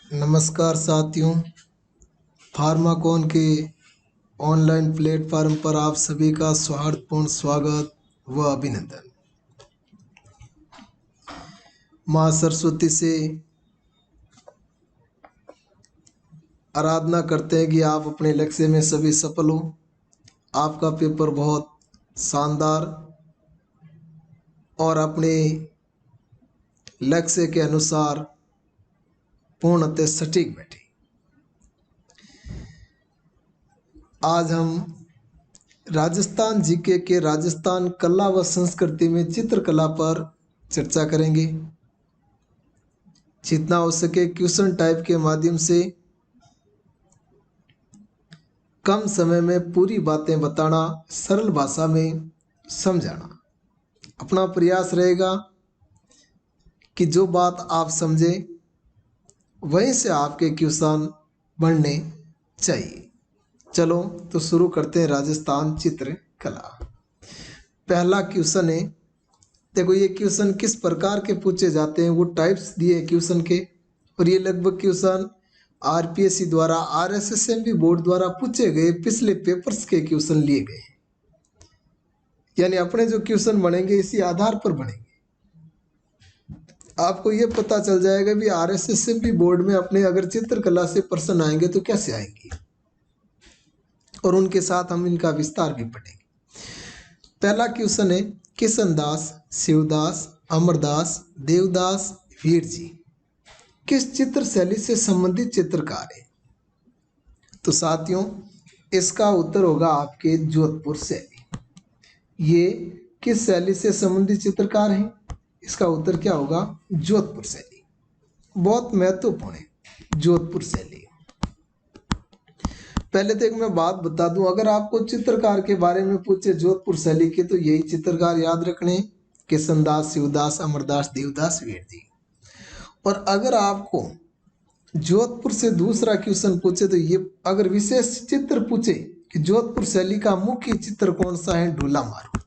नमस्कार साथियों, फार्माकॉन के ऑनलाइन प्लेटफॉर्म पर आप सभी का सौहार्दपूर्ण स्वागत व अभिनंदन। माँ सरस्वती से आराधना करते हैं कि आप अपने लक्ष्य में सभी सफल हो। आपका पेपर बहुत शानदार और अपने लक्ष्य के अनुसार पूर्णतः सटीक बैठे। आज हम राजस्थान जीके के राजस्थान कला व संस्कृति में चित्रकला पर चर्चा करेंगे। जितना हो सके क्वेश्चन टाइप के माध्यम से कम समय में पूरी बातें बताना, सरल भाषा में समझाना। अपना प्रयास रहेगा कि जो बात आप समझे वहीं से आपके क्वेश्चन बनने चाहिए। चलो तो शुरू करते हैं राजस्थान चित्रकला। पहला क्वेश्चन है, देखो ये क्वेश्चन किस प्रकार के पूछे जाते हैं, वो टाइप्स दिए हैं क्वेश्चन के। और ये लगभग क्वेश्चन आरपीएससी द्वारा, आरएसएसएम बोर्ड द्वारा पूछे गए पिछले पेपर्स के क्वेश्चन लिए गए, यानी अपने जो क्वेश्चन बनेंगे इसी आधार पर बनेंगे। आपको ये पता चल जाएगा भी आरएसएसएम बोर्ड में अपने अगर चित्रकला से प्रश्न आएंगे तो कैसे आएंगे, और उनके साथ हम इनका विस्तार भी पढ़ेंगे। पहला क्वेश्चन है, किशनदास, शिवदास, अमरदास, देवदास, वीर जी किस चित्र शैली से संबंधित चित्रकार है? तो साथियों इसका उत्तर होगा आपके जोधपुर शैली। ये किस शैली से संबंधित चित्रकार हैं? इसका उत्तर क्या होगा? जोधपुर शैली। बहुत महत्वपूर्ण है जोधपुर शैली। पहले तो एक मैं बात बता दूं, अगर आपको चित्रकार के बारे में पूछे जोधपुर शैली के, तो यही चित्रकार याद रखने, किशनदास, शिवदास, अमरदास, देवदास, वीर जी। और अगर आपको जोधपुर से दूसरा क्वेश्चन पूछे, तो ये अगर विशेष चित्र पूछे कि जोधपुर शैली का मुख्य चित्र कौन सा है, ढोला मारू।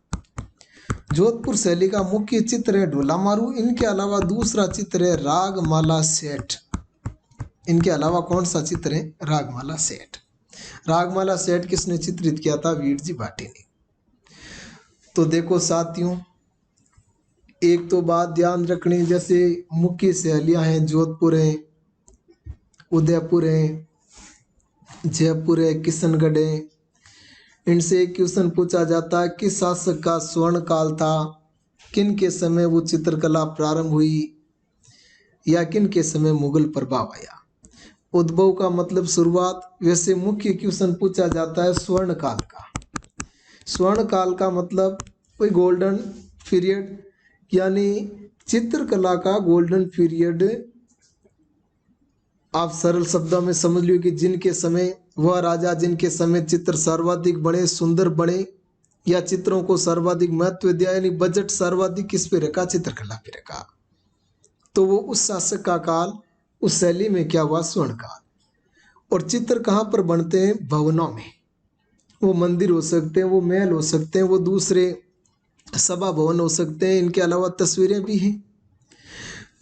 जोधपुर शैली का मुख्य चित्र है ढोला मारू। इनके अलावा दूसरा चित्र है रागमाला सेठ। इनके अलावा कौन सा चित्र है? रागमाला सेठ। रागमाला सेठ किसने चित्रित किया था? वीर जी भाटी ने। तो देखो साथियों, एक तो बात ध्यान रखनी, जैसे मुख्य शैलियां हैं, जोधपुर है, उदयपुर है, जयपुर है, किशनगढ़ है। इनसे एक क्वेश्चन पूछा जाता है कि शासक का स्वर्ण काल था, किन के समय वो चित्रकला प्रारंभ हुई, या किन के समय मुगल प्रभाव आया। उद्भव का मतलब शुरुआत। वैसे मुख्य क्वेश्चन पूछा जाता है स्वर्ण काल का। स्वर्ण काल का मतलब कोई गोल्डन पीरियड, यानी चित्रकला का गोल्डन पीरियड। आप सरल शब्दों में समझ लो कि जिनके समय वह राजा जिनके समय चित्र सर्वाधिक बड़े, सुंदर बड़े, या चित्रों को सर्वाधिक महत्व दिया, यानी बजट सर्वाधिक किस पे रखा? चित्रकला पे रखा। तो वो उस शासक का काल, उस शैली में क्या हुआ? स्वर्ण काल। और चित्र कहाँ पर बनते हैं? भवनों में। वो मंदिर हो सकते हैं, वो महल हो सकते हैं, वो दूसरे सभा भवन हो सकते हैं, इनके अलावा तस्वीरें भी हैं।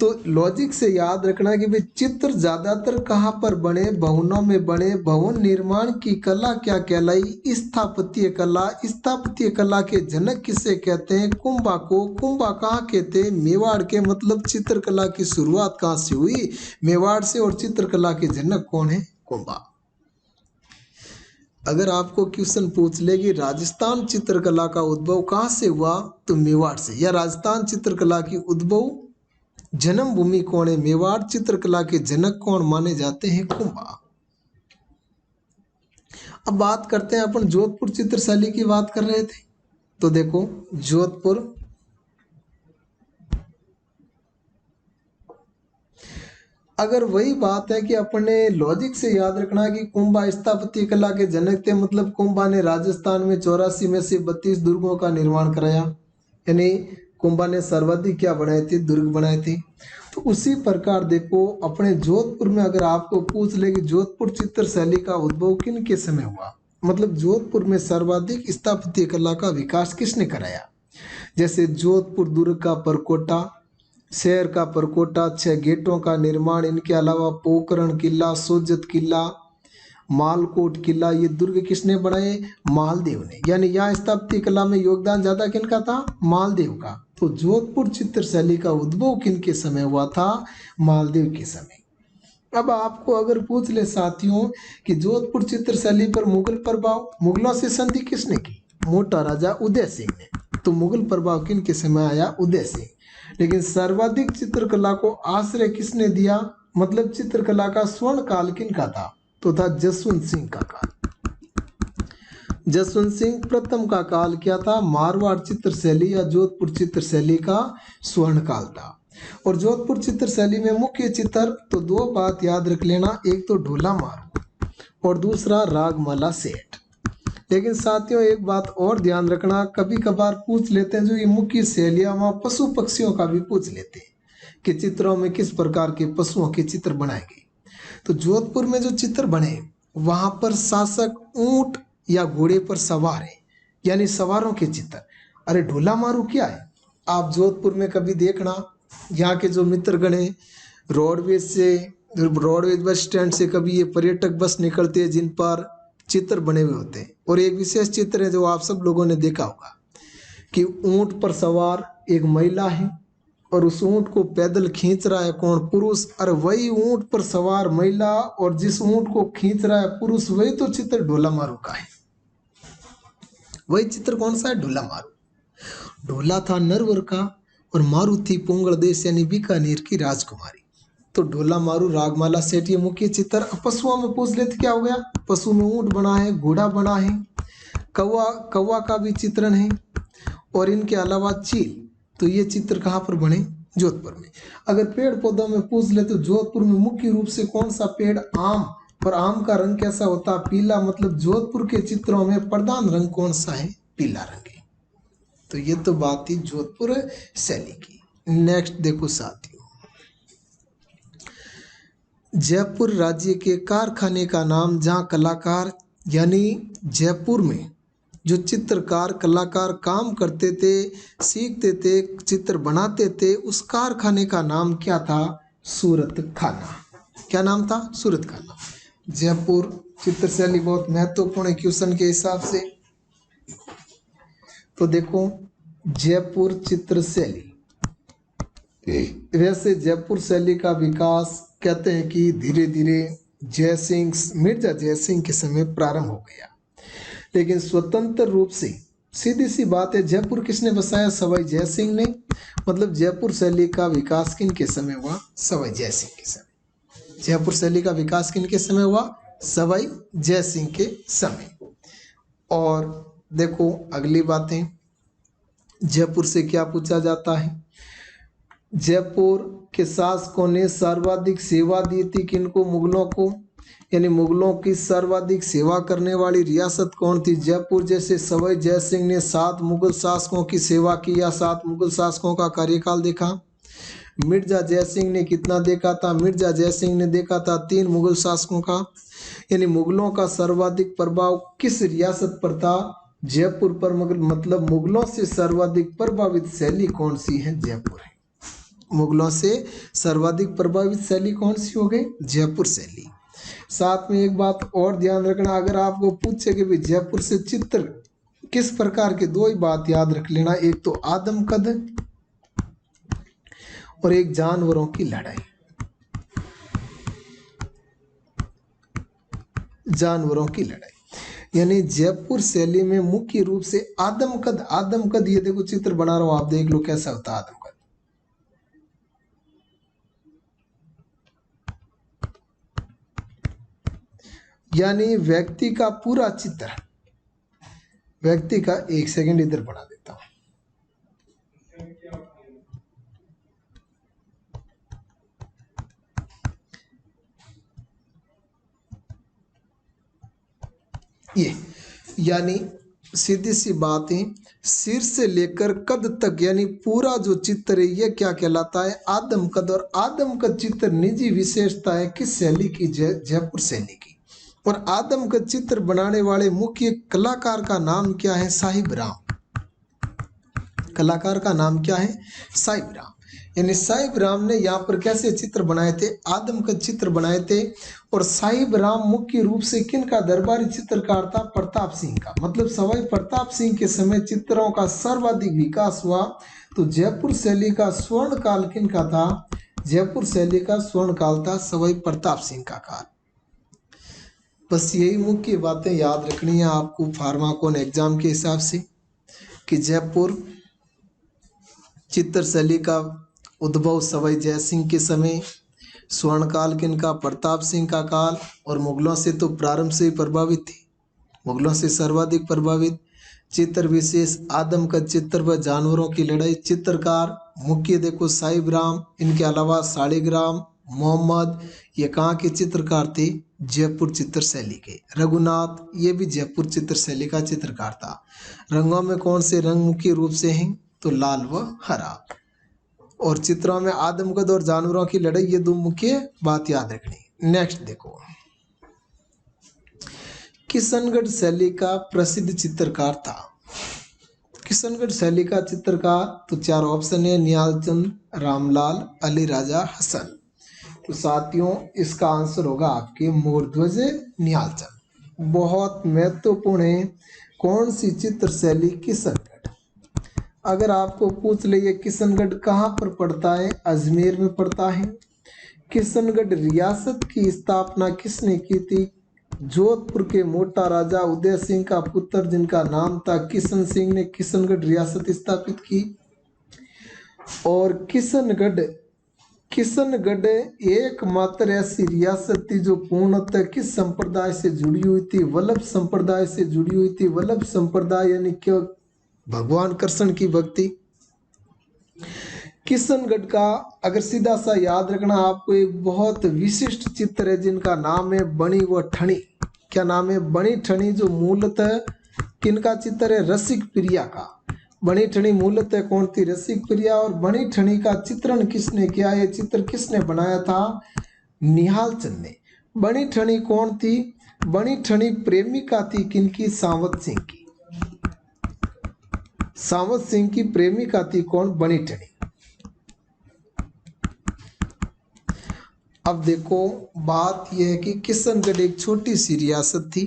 तो लॉजिक से याद रखना कि भाई चित्र ज्यादातर कहाँ पर बने? भवनों में बने। भवन निर्माण की कला क्या कहलाई? स्थापत्य कला। स्थापत्य कला के जनक किसे कहते हैं? कुंभा को। कुंभा कहाँ के थे? मेवाड़ के। मतलब चित्रकला की शुरुआत कहाँ से हुई? मेवाड़ से। और चित्रकला के जनक कौन है? कुंभा। अगर आपको क्वेश्चन पूछ ले कि राजस्थान चित्रकला का उद्भव कहाँ से हुआ, तो मेवाड़ से। या राजस्थान चित्रकला की उद्भव जन्मभूमि कौन है? मेवाड़। चित्रकला के जनक कौन माने जाते हैं? कुंभा। अब बात करते हैं, अपन जोधपुर चित्रशैली की बात कर रहे थे, तो देखो जोधपुर अगर वही बात है कि अपने लॉजिक से याद रखना कि कुंभा स्थापत्य कला के जनक थे, मतलब कुंभा ने राजस्थान में 84 में से 32 दुर्गों का निर्माण कराया, यानी कुंभा ने सर्वाधिक क्या बनाए थे? दुर्ग बनाए थे। तो उसी प्रकार देखो अपने जोधपुर में अगर आपको पूछ ले कि जोधपुर चित्र शैली का उद्भव किन के समय हुआ, मतलब जोधपुर में सर्वाधिक स्थापत्य कला का विकास किसने कराया? जैसे जोधपुर दुर्ग का परकोटा, शहर का परकोटा, 6 गेटों का निर्माण, इनके अलावा पोखरण किला, सोजत किला, मालकोट किला, ये दुर्ग किसने बनाए? मालदेव ने। यानी यहाँ स्थापत्य कला में योगदान ज्यादा किनका था? मालदेव का। तो जोधपुर चित्रशैली का उद्भव किनके समय हुआ था? मालदेव के समय। अब आपको अगर पूछ ले साथियों कि जोधपुर चित्रशैली पर मुगल प्रभाव, मुगलों से संधि किसने की? मोटा राजा उदय सिंह ने। तो मुगल प्रभाव किनके समय आया? उदय सिंह। लेकिन सर्वाधिक चित्रकला को आश्रय किसने दिया, मतलब चित्रकला का स्वर्ण काल किनका था? तो था जसवंत सिंह का काल। जसवंत सिंह प्रथम का काल क्या था? मारवाड़ चित्रशैली या जोधपुर चित्रशैली का स्वर्ण काल था। और जोधपुर चित्रशैली में मुख्य चित्र तो दो बात याद रख लेना, एक तो ढोला मारू और दूसरा रागमाला सेठ। लेकिन साथियों एक बात और ध्यान रखना, कभी कभार पूछ लेते हैं जो ये मुख्य शैलियां, वहां पशु पक्षियों का भी पूछ लेते हैं कि चित्रों में किस प्रकार के पशुओं के चित्र बनाए गए। तो जोधपुर में जो चित्र बने वहां पर शासक ऊंट या घोड़े पर सवार है, यानी सवारों के चित्र। अरे ढोला मारू क्या है? आप जोधपुर में कभी देखना, यहाँ के जो मित्रगण हैं रोडवेज बस स्टैंड से कभी ये पर्यटक बस निकलते हैं जिन पर चित्र बने हुए होते हैं। और एक विशेष चित्र है जो आप सब लोगों ने देखा होगा कि ऊंट पर सवार एक महिला है और उस ऊंट को पैदल खींच रहा है कौन? पुरुष। अरे वही ऊंट पर सवार महिला और जिस ऊंट को खींच रहा है पुरुष, वही तो चित्र ढोला मारू का है। वही चित्र कौन सा है? ढोला मारू। ढोला था नरवर का और मारू थी पोंगल देश यानी बीकानेर की राजकुमारी। तो ढोला मारू, रागमाला सेठ, ये मुख्य चित्र। पशुओं में पूछ लेते क्या हो गया? पशु में ऊंट बना है, घोड़ा बना है, कौवा का भी चित्रण है, और इनके अलावा चील। तो ये चित्र कहाँ पर बने? जोधपुर में। अगर पेड़ पौधों में पूछ ले तो जोधपुर में मुख्य रूप से कौन सा पेड़? आम। और आम का रंग कैसा होता? पीला। मतलब जोधपुर के चित्रों में प्रधान रंग कौन सा है? पीला रंग है। तो ये तो बात थी जोधपुर शैली की। नेक्स्ट देखो साथियों, जयपुर राज्य के कारखाने का नाम, जहाँ कलाकार यानी जयपुर में जो चित्रकार कलाकार काम करते थे, सीखते थे, चित्र बनाते थे, उस कारखाने का नाम क्या था? सूरत खाना। क्या नाम था? सूरत खाना। जयपुर चित्रशैली बहुत महत्वपूर्ण है क्वेश्चन के हिसाब से। तो देखो जयपुर चित्रशैली, वैसे जयपुर शैली का विकास कहते हैं कि धीरे धीरे मिर्जा जयसिंह के समय प्रारंभ हो गया। लेकिन स्वतंत्र रूप से, सीधी सी बात है, जयपुर किसने बसाया? सवाई जयसिंह ने। मतलब जयपुर शैली का विकास किन के समय हुआ? सवाई जयसिंह के समय। जयपुर शैली का विकास किन के समय हुआ? सवाई जयसिंह के समय। और देखो अगली बातें, जयपुर से क्या पूछा जाता है? जयपुर के शासकों ने सर्वाधिक सेवा दी थी किनको? मुगलों को। यानी मुगलों की सर्वाधिक सेवा करने वाली रियासत कौन थी? जयपुर। जैसे सवाई जयसिंह ने 7 मुगल शासकों की सेवा की या 7 मुगल शासकों का कार्यकाल देखा। मिर्जा जयसिंह ने कितना देखा था? मिर्जा जयसिंह ने देखा था 3 मुगल शासकों का। यानी मुगलों का सर्वाधिक प्रभाव किस रियासत पर था? जयपुर पर। मतलब मुगलों से सर्वाधिक प्रभावित शैली कौन सी है? जयपुर है। मुगलों से सर्वाधिक प्रभावित शैली कौन सी हो गई? जयपुर शैली। साथ में एक बात और ध्यान रखना, अगर आपको पूछे कि भाई जयपुर से चित्र किस प्रकार के, 2 ही बात याद रख लेना, एक तो आदमकद और एक जानवरों की लड़ाई। जानवरों की लड़ाई। यानी जयपुर शैली में मुख्य रूप से आदमकद, ये देखो चित्र बना रहा हूं, आप देख लो कैसा होता है आदमकद। यानी व्यक्ति का पूरा चित्र, व्यक्ति का, एक सेकंड इधर बना देता हूं। ये यानी सीधी सी बात है, सिर से लेकर कद तक यानी पूरा जो चित्र है ये क्या कहलाता है? आदमकद। और आदमकद चित्र निजी विशेषता है किस शैली की? जयपुर शैली की। और आदमकद चित्र बनाने वाले मुख्य कलाकार का नाम क्या है? साहिब राम। कलाकार का नाम क्या है? साहिब राम। यानी साहिब राम ने यहाँ पर कैसे चित्र बनाए थे, आदम का चित्र बनाए थे। और साहिब राम मुख्य रूप से किन का दरबारी चित्रकार था, प्रताप सिंह का। मतलब सवाई प्रताप सिंह के समय चित्रों का सर्वाधिक विकास हुआ। तो जयपुर शैली का स्वर्ण काल किन का था, जयपुर शैली का स्वर्ण काल था सवाई प्रताप सिंह का काल। बस यही मुख्य बातें याद रखनी है आपको फार्माकोन एग्जाम के हिसाब से कि जयपुर चित्र शैली का उद्भव सवाई जय सिंह के समय, स्वर्ण काल किनका, प्रताप सिंह का काल। और मुगलों से तो प्रारंभ से ही प्रभावित थी, मुगलों से सर्वाधिक प्रभावित। चित्र विशेष आदम का चित्र व जानवरों की लड़ाई। चित्रकार मुख्य देखो साहिब राम, इनके अलावा सालिग्राम, मोहम्मद, ये कहाँ के चित्रकार थे, जयपुर चित्र शैली के। रघुनाथ, ये भी जयपुर चित्र शैली का चित्रकार था। रंगों में कौन से रंग मुख्य रूप से हैं, तो लाल व हरा। और चित्रों में आदमकद और जानवरों की लड़ाई, ये दो मुख्य बात याद रखनी। नेक्स्ट देखो, किशनगढ़ शैली का प्रसिद्ध चित्रकार था। किशनगढ़ शैली का चित्रकार, तो चार ऑप्शन है, निहाल चंद, रामलाल, अली राजा, हसन। तो साथियों इसका आंसर होगा आपके मोरध्वज निहाल चंद। बहुत महत्वपूर्ण है कौन सी चित्र शैली, किशनगढ़। अगर आपको पूछ ले ये किशनगढ़ कहाँ पर पड़ता है, अजमेर में पड़ता है। किशनगढ़ रियासत की स्थापना किसने की थी, जोधपुर के मोटा राजा उदय सिंह का पुत्र जिनका नाम था किशन सिंह ने किशनगढ़ रियासत स्थापित की। और किशनगढ़ एकमात्र ऐसी रियासत थी जो पूर्णतः किस संप्रदाय से जुड़ी हुई थी, वल्लभ संप्रदाय से जुड़ी हुई थी। वल्लभ संप्रदाय यानी कि भगवान कृष्ण की भक्ति। किशनगढ़ का अगर सीधा सा याद रखना आपको, एक बहुत विशिष्ट चित्र है जिनका नाम है बणी व ठणी। क्या नाम है, बणी ठणी, जो मूलतः किनका चित्र है, रसिक प्रिया का। बणी ठणी मूलतः कौन थी, रसिक प्रिया। और बणी ठणी का चित्रण किसने किया, ये चित्र किसने बनाया था, निहाल चंद ने। बणी ठणी कौन थी, बणी ठणी प्रेमिका थी किनकी, सांवत सिंह की। सांवत सिंह की प्रेमिका थी कौन, बणी ठणी। अब देखो बात यह है कि किशनगढ़ एक छोटी सी रियासत थी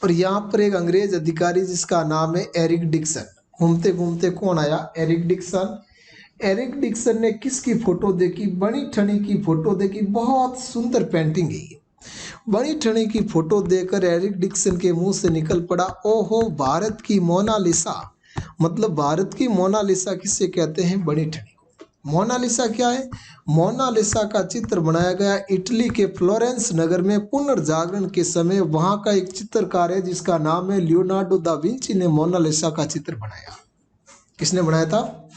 और यहाँ पर एक अंग्रेज अधिकारी जिसका नाम है एरिक डिक्सन। घूमते घूमते कौन आया, एरिक डिक्सन। एरिक डिक्सन ने किसकी फोटो देखी, बणी ठणी की फोटो देखी। बहुत सुंदर पेंटिंग है ये। बणी ठणी की फोटो देखकर एरिक डिक्सन के मुंह से निकल पड़ा, ओहो भारत की मोनालिसा। मतलब भारत की मोनालिसा किसे कहते हैं, बणी ठणी को। मोनालिसा क्या है, मोनालिसा का चित्र बनाया गया इटली के फ्लोरेंस नगर में पुनर्जागरण के समय। वहां का एक चित्रकार है जिसका नाम है लियोनार्डो दा विंची ने मोनालिसा का चित्र बनाया। किसने बनाया था,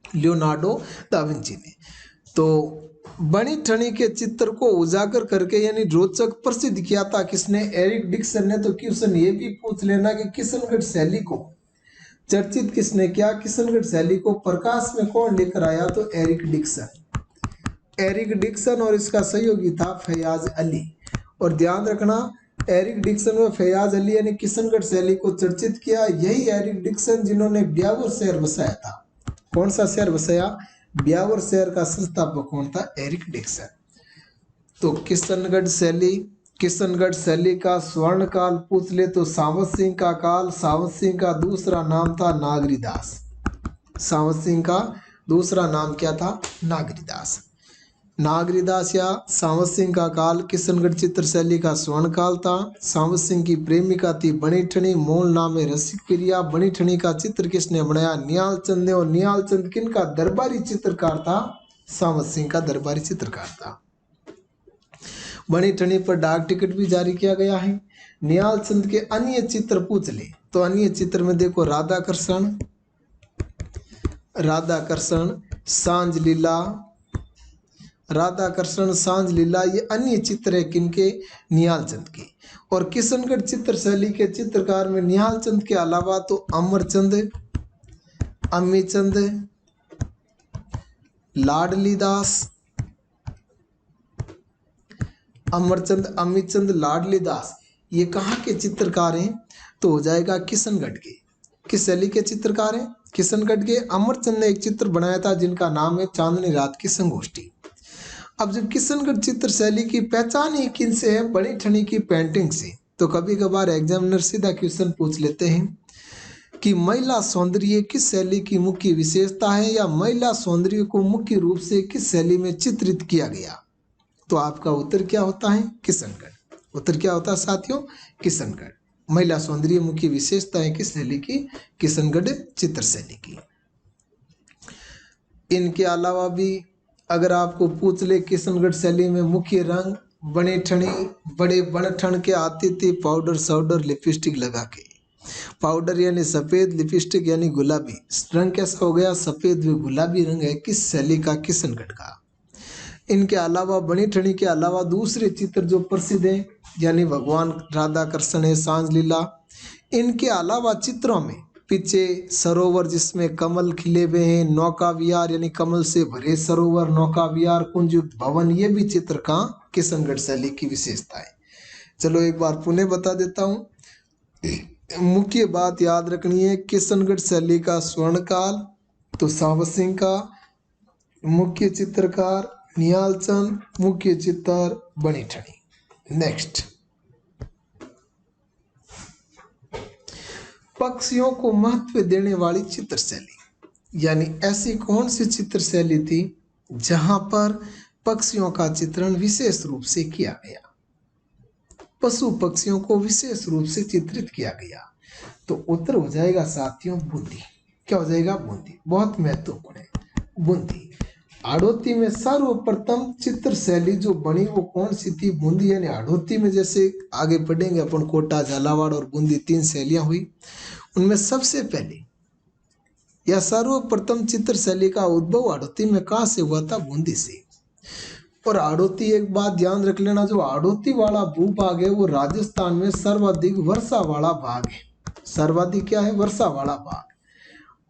लियोनार्डो दा विंची ने। तो बणी ठणी के चित्र को उजागर करके यानी रोचक प्रसिद्ध किया था किसने, एरिक डिक्सन ने। तो क्वेश्चन ये भी पूछ लेना कि किशनगढ़ शैली को चर्चित किसने किया, किशनगढ़ शैली को प्रकाश में कौन लेकर आया, तो एरिक डिक्सन। एरिक डिक्सन और इसका सहयोगी था फैयाज अली। और ध्यान रखना एरिक डिक्सन व फैयाज अली यानी किशनगढ़ शैली को चर्चित किया। यही एरिक डिक्सन जिन्होंने ब्यावर शहर बसाया था। कौन सा शहर बसाया, ब्यावर शहर का संस्थापक कौन था, एरिक डिक्सन। तो किशनगढ़ शैली का स्वर्ण काल पूछ ले तो सांवत सिंह का काल। सांवत सिंह का दूसरा नाम था नागरीदास। सांवत सिंह का दूसरा नाम क्या था, नागरीदास। नागरीदास या सांवत सिंह का काल किशनगढ़ चित्र शैली का स्वर्ण काल था। सांवत सिंह की प्रेमिका थी बणी ठणी, मूल नाम है रसिक प्रिया। बणी ठणी का चित्र किसने बनाया, निहाल चंद ने। और निहाल चंद किन का दरबारी चित्रकार था, सांवत सिंह का दरबारी चित्रकार था। बणी ठणी पर डाक टिकट भी जारी किया गया है। निहाल चंद के अन्य चित्र पूछ ले तो अन्य चित्र में देखो राधा कृष्ण, सांझ लीला, राधा कृष्ण, सांझ लीला, ये अन्य चित्र है किनके, निहाल चंद के। और किशनगढ़ चित्र शैली के चित्रकार में निहाल चंद के अलावा तो अमरचंद, अम्मीचंद, लाडली दास, अमरचंद, अम्मीचंद, लाडली दास, ये कहाँ के चित्रकार हैं, तो हो जाएगा किशनगढ़ के। किस शैली के चित्रकार हैं, किशनगढ़ के अमरचंद ने एक चित्र बनाया था जिनका नाम है चांदनी रात की संगोष्ठी। अब जब किशनगढ़ चित्र शैली की पहचान ही किन से है, बनी ठनी की पेंटिंग से। तो कभी कभार एग्जामिनर सीधा क्वेश्चन पूछ लेते हैं कि महिला सौंदर्य किस शैली की मुख्य विशेषता है, या महिला सौंदर्य को मुख्य रूप से किस शैली में चित्रित किया गया। तो आपका उत्तर क्या होता है? किशनगढ़। उत्तर क्या होता है साथियों? किशनगढ़। महिला सौंदर्य मुख्य विशेषता है किस शैली की? किशनगढ़ चित्र शैली की। इनके अलावा भी अगर आपको पूछ ले किशनगढ़ शैली में मुख्य रंग बने ठणी बड़े बन ठण के आते थे पाउडर साउडर लिपस्टिक लगा के। पाउडर यानी सफेद, लिपस्टिक यानी गुलाबी। रंग कैसा हो गया? सफेद व गुलाबी रंग है किस शैली का? किशनगढ़ का। इनके अलावा बनी ठणी के अलावा दूसरे चित्र जो प्रसिद्ध हैं यानी भगवान राधा कृष्ण है, सांझ लीला। इनके अलावा चित्रों में पीछे सरोवर जिसमें कमल खिले हुए हैं, नौका विहार यानी कमल से भरे सरोवर, नौका विहार, कुंजुक्त भवन, ये भी चित्र का किशनगढ़ शैली की विशेषता है। चलो एक बार पुनः बता देता हूँ। मुख्य बात याद रखनी है, किशनगढ़ शैली का स्वर्णकाल तो सावर सिंह का, मुख्य चित्रकार निहाल चंद, मुख्य चित्र बनी ठनी। नेक्स्ट, पक्षियों को महत्व देने वाली चित्र शैली, यानी ऐसी कौन सी चित्र शैली थी जहां पर पक्षियों का चित्रण विशेष रूप से किया गया, पशु पक्षियों को विशेष रूप से चित्रित किया गया। तो उत्तर हो जाएगा साथियों बूंदी। क्या हो जाएगा? बूंदी। बहुत महत्वपूर्ण है बूंदी। हाड़ौती में सर्वप्रथम चित्र शैली जो बनी वो कौन सी थी? बूंदी। यानी हाड़ौती में जैसे आगे पढ़ेंगे अपन, कोटा, झालावाड़ और बूंदी 3 शैलियां हुई, उनमें सबसे पहले या सर्वप्रथम चित्र शैली का उद्भव हाड़ौती में कहां से हुआ था? बूंदी से। और हाड़ौती, एक बात ध्यान रख लेना, जो हाड़ौती वाला भूभाग है वो राजस्थान में सर्वाधिक वर्षा वाला भाग है। सर्वाधिक क्या है? वर्षा वाला भाग।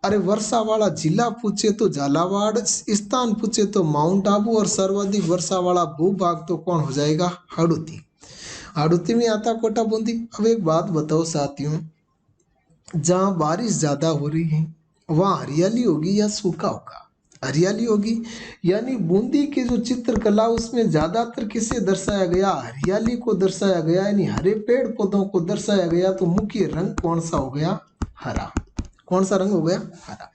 अरे वर्षा वाला जिला पूछे तो झालावाड़, स्थान पूछे तो माउंट आबू, और सर्वाधिक वर्षा वाला भूभाग तो कौन हो जाएगा? हाड़ौती। हाड़ौती में आता कोटा बूंदी। अब एक बात बताओ साथियों, जहाँ बारिश ज्यादा हो रही है वहाँ हरियाली होगी या सूखा होगा? हरियाली होगी। यानी बूंदी की जो चित्रकला उसमें ज्यादातर किसे दर्शाया गया? हरियाली को दर्शाया गया, यानी हरे पेड़ पौधों को दर्शाया गया। तो मुख्य रंग कौन सा हो गया? हरा। कौन सा रंग हो गया? हरा।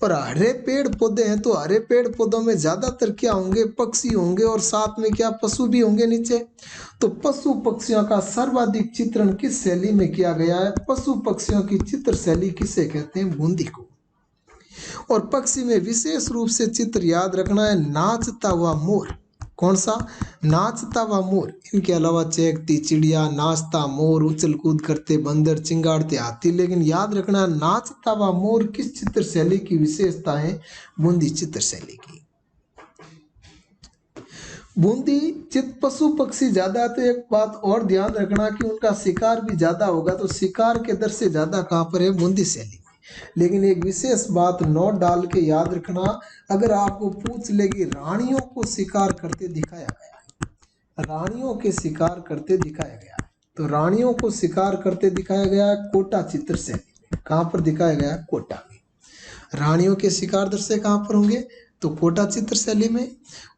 और हरे पेड़ पौधे हैं तो हरे पेड़ पौधों में ज्यादातर क्या होंगे? पक्षी होंगे, और साथ में क्या? पशु भी होंगे नीचे। तो पशु पक्षियों का सर्वाधिक चित्रण किस शैली में किया गया है? पशु पक्षियों की चित्र शैली किसे कहते हैं? बूंदी को। और पक्षी में विशेष रूप से चित्र याद रखना है, नाचता हुआ मोर। कौन सा? नाचता हुआ मोर। इनके अलावा चहकती चिड़िया, नाचता मोर, उछल कूद करते बंदर, चिंगाड़ते हाथी। लेकिन याद रखना, नाचता हुआ मोर किस चित्र शैली की विशेषता है? बूंदी चित्र शैली की। बूंदी चित पशु पक्षी ज्यादा, तो एक बात और ध्यान रखना कि उनका शिकार भी ज्यादा होगा। तो शिकार के दर से ज्यादा कहाँ पर है? बूंदी शैली। लेकिन एक विशेष बात नोट डाल के याद रखना, अगर आपको पूछ ले कि रानियों को शिकार करते दिखाया गया है, रानियों के शिकार करते दिखाया गया है, तो रानियों को शिकार करते दिखाया गया है कोटा चित्र शैली में। कहाँ पर दिखाया गया है? कोटा में। रानियों के शिकार दृश्य कहाँ पर होंगे? तो कोटा चित्र शैली में।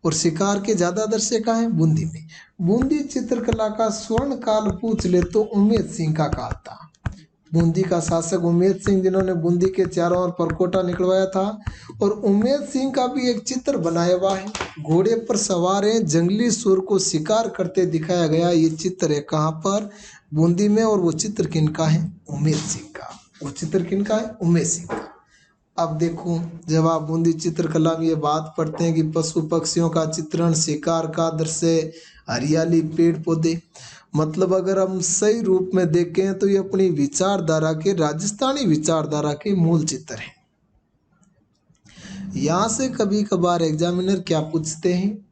और शिकार के ज्यादा दृश्य कहाँ है? बूंदी में। बूंदी चित्रकला का स्वर्ण काल पूछ ले तो उमेद सिंह का काल था। बूंदी का शासक उमेद सिंह, जिन्होंने बूंदी के चारों ओर परकोटा निकलवाया था। और उमेद सिंह का भी एक चित्र बनाया हुआ है, घोड़े पर सवार है, जंगली सुर को शिकार करते दिखाया गया। ये चित्र है कहाँ पर? बूंदी में। और वो चित्र किनका है? उमेद सिंह का। वो चित्र किनका है? उमेद सिंह का। अब देखो, जब आप बूंदी चित्रकला में ये बात पढ़ते हैं कि पशु पक्षियों का चित्रण, शिकार का दृश्य, हरियाली, पेड़ पौधे, मतलब अगर हम सही रूप में देखें तो ये अपनी विचारधारा के, राजस्थानी विचारधारा के मूल चित्र हैं। यहाँ से कभी कभार एग्जामिनर क्या पूछते हैं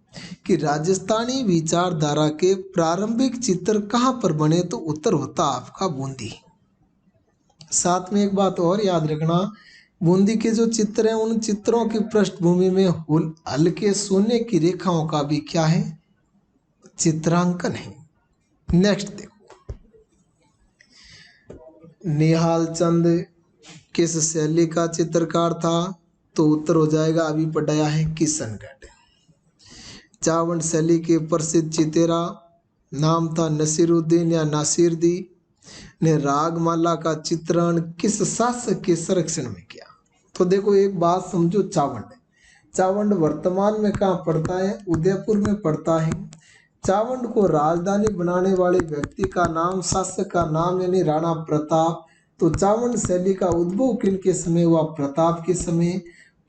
कि राजस्थानी विचारधारा के प्रारंभिक चित्र कहाँ पर बने? तो उत्तर होता आपका बूंदी। साथ में एक बात और याद रखना, बूंदी के जो चित्र हैं उन चित्रों की पृष्ठभूमि में हल्के सोने की रेखाओं का भी क्या है? चित्रांकन है। नेक्स्ट देखो, निहाल चंद किस शैली का चित्रकार था? तो उत्तर हो जाएगा अभी पढ़ाया है किशनगढ़। चावंड शैली के प्रसिद्ध चितेरा नाम था नसीरुद्दीन या नासिरदी ने रागमाला का चित्रण किस शासक के संरक्षण में किया? तो देखो एक बात समझो, चावंड वर्तमान में कहाँ पड़ता है? उदयपुर में पड़ता है। चावंड को राजधानी बनाने वाले व्यक्ति का नाम, शासक का नाम यानी राणा प्रताप। तो चावंड शैली का उद्भव किनके समय हुआ? प्रताप के समय।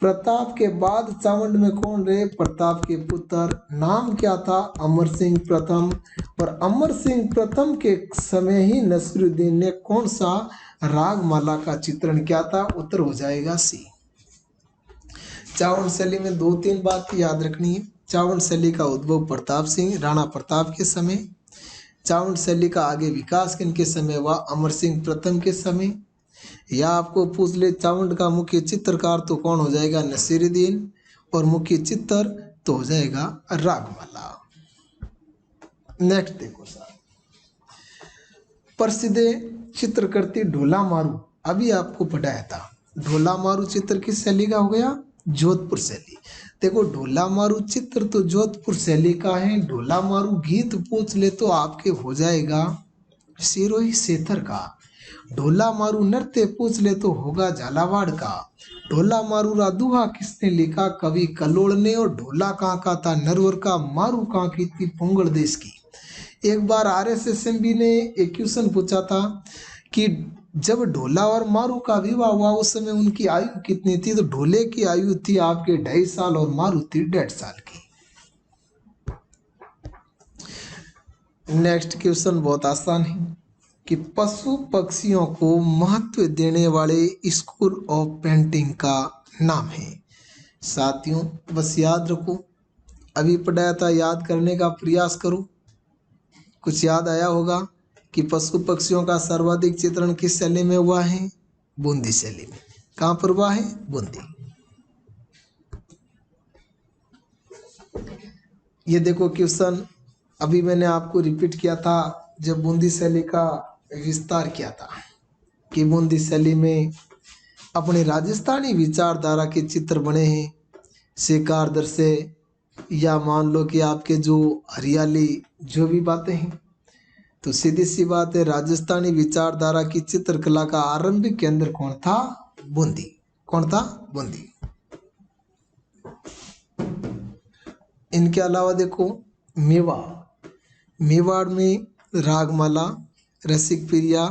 प्रताप के बाद चावंड में कौन रहे? प्रताप के पुत्र। नाम क्या था? अमर सिंह प्रथम। और अमर सिंह प्रथम के समय ही नसीरुद्दीन ने कौन सा रागमाला का चित्रण किया था? उत्तर हो जाएगा सी। चावंड शैली में 2-3 बात याद रखनी है। चावंड शैली का उद्भव प्रताप सिंह राणा प्रताप के समय। चावंड शैली का आगे विकास किनके समय हुआ? अमर सिंह प्रथम के समय। या आपको पूछ ले चावंड का मुख्य चित्रकार तो कौन हो जाएगा? नसीरुद्दीन। और मुख्य चित्र तो हो जाएगा रागमाला। नेक्स्ट देखो सर, प्रसिद्ध चित्रकृति ढोला मारू अभी आपको पढ़ाया था। ढोला मारू चित्र किस शैली का हो गया? जोधपुर शैली। देखो ढोला मारू चित्र तो जोधपुर शैली का है। ढोला मारू गीत पूछ ले तो आपके हो जाएगा सिरोही सेथर का। ढोला मारू नृत्य पूछ ले तो होगा झालावाड़ का। ढोला मारू रादुहा किसने लिखा? कवि कलोड़ ने। और ढोला कहाँ का था? नरवर का। मारू कहाँ की थी? पुंगड़ देश की। एक बार RSSMB ने एक क्वेश्चन पूछा था कि जब ढोला और मारू का विवाह हुआ उस समय उनकी आयु कितनी थी? तो ढोले की आयु थी आपके 2.5 साल और मारू थी 1.5 साल की। नेक्स्ट क्वेश्चन बहुत आसान है कि पशु पक्षियों को महत्व देने वाले स्कूल ऑफ पेंटिंग का नाम है। साथियों बस याद रखो, अभी पढ़ाया था, याद करने का प्रयास करो। कुछ याद आया होगा कि पशु पक्षियों का सर्वाधिक चित्रण किस शैली में हुआ है? बूंदी शैली में। कहाँ पर हुआ है? बूंदी। ये देखो क्वेश्चन अभी मैंने आपको रिपीट किया था जब बूंदी शैली का विस्तार किया था कि बूंदी शैली में अपने राजस्थानी विचारधारा के चित्र बने हैं। शिकार दृश्य या मान लो कि आपके जो हरियाली जो भी बातें हैं, तो सीधी सी बात है राजस्थानी विचारधारा की चित्रकला का आरंभिक केंद्र कौन था? बूंदी। कौन था? बूंदी। इनके अलावा देखो मेवाड़ में रागमाला, रसिक प्रिया,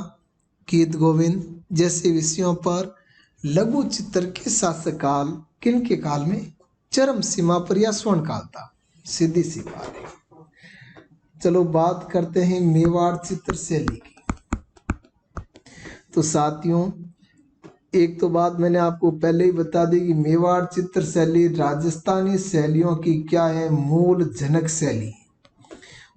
गीत गोविंद जैसे विषयों पर लघु चित्र के शासकाल किन के काल में चरम सीमा पर या स्वर्ण काल था? सीधी सी बात है। चलो बात करते हैं मेवाड़ चित्र शैली की। तो साथियों एक तो बात मैंने आपको पहले ही बता दी कि मेवाड़ चित्र शैली राजस्थानी शैलियों की क्या है? मूल जनक शैली।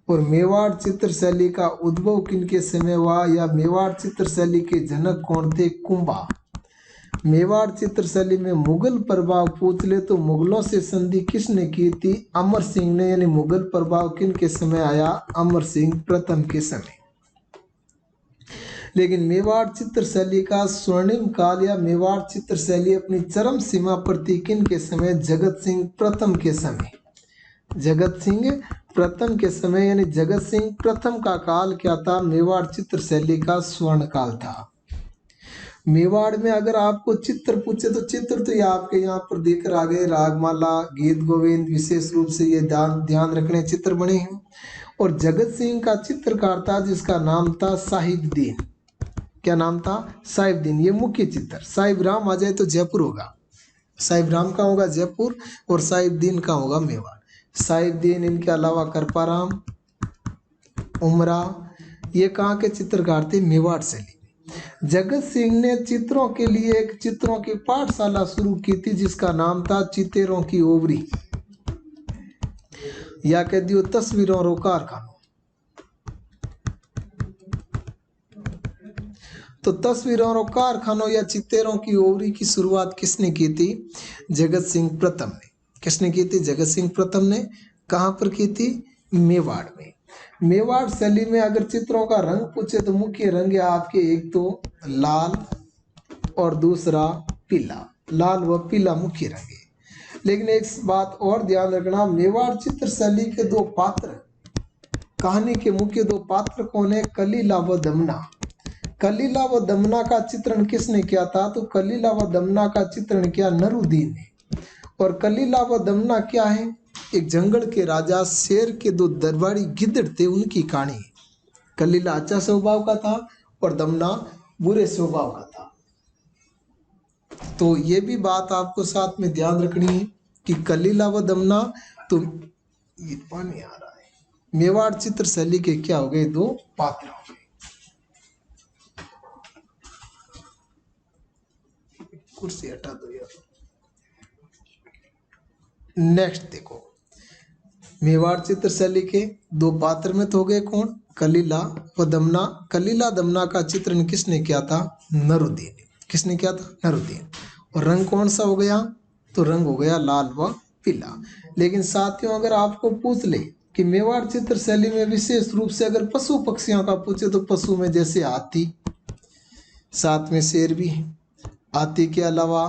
और मेवाड़ चित्र शैली का उद्भव किनके समय हुआ या मेवाड़ चित्र शैली के जनक कौन थे? कुंभा। मेवाड़ चित्र शैली में मुगल प्रभाव पूछ ले तो मुगलों से संधि किसने की थी? अमर सिंह ने। यानी मुगल प्रभाव किन के समय आया? अमर सिंह प्रथम के समय। लेकिन मेवाड़ चित्र शैली का स्वर्णिम काल या मेवाड़ चित्र शैली अपनी चरम सीमा पर थी किन के समय? जगत सिंह प्रथम के समय। जगत सिंह प्रथम के समय यानी जगत सिंह प्रथम का काल क्या था? मेवाड़ चित्र शैली का स्वर्ण काल था। मेवाड़ में अगर आपको चित्र पूछे तो चित्र तो ये आपके यहाँ पर देकर आ गए, रागमाला, गीत गोविंद, विशेष रूप से ये ध्यान रखने चित्र बने हैं। और जगत सिंह का चित्रकार था जिसका नाम था साहिबदीन। क्या नाम था? साहिबदीन। ये मुख्य चित्र। साहिब राम आ जाए तो जयपुर होगा। साहिब राम का होगा जयपुर और साहिबदीन का होगा मेवाड़। साहिबदीन, इनके अलावा करपाराम, उमरा, ये कहाँ के चित्रकार थे? मेवाड़ शैली। जगत सिंह ने चित्रों के लिए एक चित्रों की पाठशाला शुरू की थी जिसका नाम था चितेरों की ओवरी, या कह दियो तस्वीरों रो कारखानों। तो तस्वीरों और कारखानों या चितेरों की ओवरी की शुरुआत किसने की थी? जगत सिंह प्रथम ने। किसने की थी? जगत सिंह प्रथम ने। कहाँ पर की थी? मेवाड़ में। मेवाड़ शैली में अगर चित्रों का रंग पूछे तो मुख्य रंग है आपके एक तो लाल, और दूसरा पीला, लाल व पीला मुख्य रंग है। लेकिन एक बात और ध्यान रखना, मेवाड़ चित्र शैली के दो पात्र, कहानी के मुख्य दो पात्र कौन है? कलीला व दमना। कलीला व दमना का चित्रण किसने किया था? तो कलीला व दमना का चित्रण किया नरुद्दीन ने। और कलीला व दमना क्या है? एक जंगल के राजा शेर के दो दरबारी गिद्ध थे, उनकी कहानी। कलीला अच्छा स्वभाव का था और दमना बुरे स्वभाव का था। तो ये भी बात आपको साथ में ध्यान रखनी है कि कलीला व दमना, तो ये पानी आ रहा है, मेवाड़ चित्र शैली के क्या हो गए? दो पात्र हो गए। कुर्सी हटा दो यार। नेक्स्ट देखो, मेवाड़ चित्र शैली के दो पात्र में तो हो गए कौन? कलीला व दमना। कलीला दमना का चित्रण किसने किया था? नरुद्दीन। किसने किया था? नरुद्दीन। और रंग कौन सा हो गया? तो रंग हो गया लाल व पीला। लेकिन साथियों, अगर आपको पूछ ले कि मेवाड़ चित्र शैली में विशेष रूप से अगर पशु पक्षियों का पूछे, तो पशु में जैसे हाथी, साथ में शेर भी है। हाथी के अलावा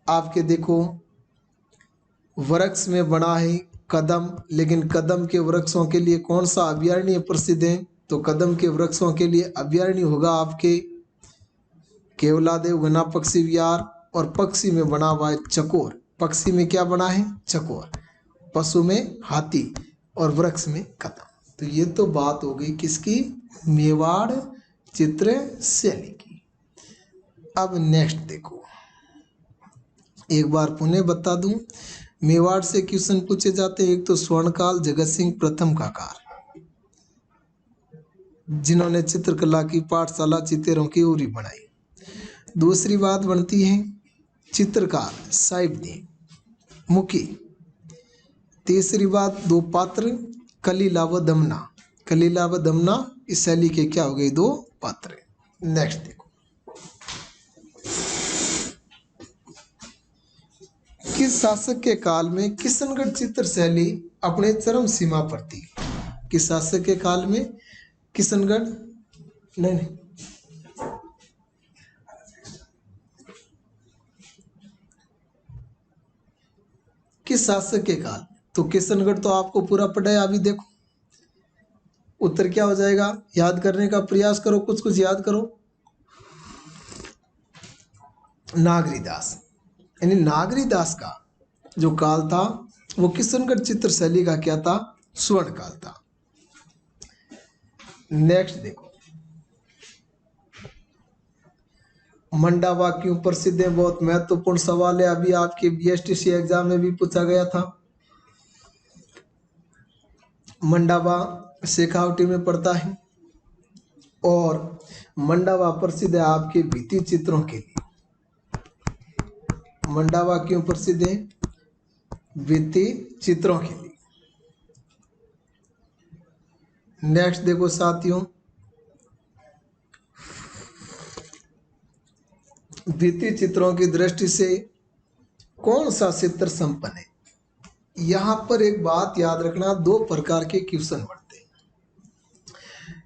आपके देखो वृक्ष में बना है कदम, लेकिन कदम के वृक्षों के लिए कौन सा अभयारण्य प्रसिद्ध है? तो कदम के वृक्षों के लिए अभयारण्य होगा आपके केवलादेव घना पक्षी विहार। और पक्षी में बना हुआ है चकोर। पक्षी में क्या बना है? चकोर। पशु में हाथी और वृक्ष में कदम। तो ये तो बात हो गई किसकी? मेवाड़ चित्र शैली की। अब नेक्स्ट देखो, एक बार पुनः बता दूं, मेवाड़ से क्वेश्चन पूछे जाते हैं। एक तो स्वर्णकाल जगत सिंह प्रथम का काल, जिन्होंने चित्रकला की पाठशाला चित्रों की उरी बनाई। दूसरी बात बनती है चित्रकार साहिबदीन मुखी। तीसरी बात दो पात्र कलीला व दमना। कलीला व दमना इस शैली के क्या हो गए? दो पात्र। नेक्स्ट देखो, किस शासक के काल में किशनगढ़ चित्र शैली अपने चरम सीमा पर थी? किस शासक के काल में किशनगढ़, नहीं, किस शासक के काल? तो किशनगढ़ तो आपको पूरा पढ़ा है। अभी देखो उत्तर क्या हो जाएगा, याद करने का प्रयास करो, कुछ कुछ याद करो। नागरीदास, यानी नागरीदास का जो काल था वो किशनगढ़ चित्र शैली का क्या था? स्वर्ण काल था। नेक्स्ट देखो, मंडावा क्यों प्रसिद्ध है? बहुत महत्वपूर्ण सवाल है, अभी आपके बीएसटीसी एग्जाम में भी पूछा गया था। मंडावा शेखावटी में पड़ता है और मंडावा प्रसिद्ध है आपके भित्ति चित्रों के लिए। मंडावा क्यों प्रसिद्ध है? भित्ति चित्रों के लिए। नेक्स्ट देखो साथियों, भित्ति चित्रों की दृष्टि से कौन सा क्षेत्र संपन्न है? यहां पर एक बात याद रखना, दो प्रकार के क्वेश्चन बनते हैं।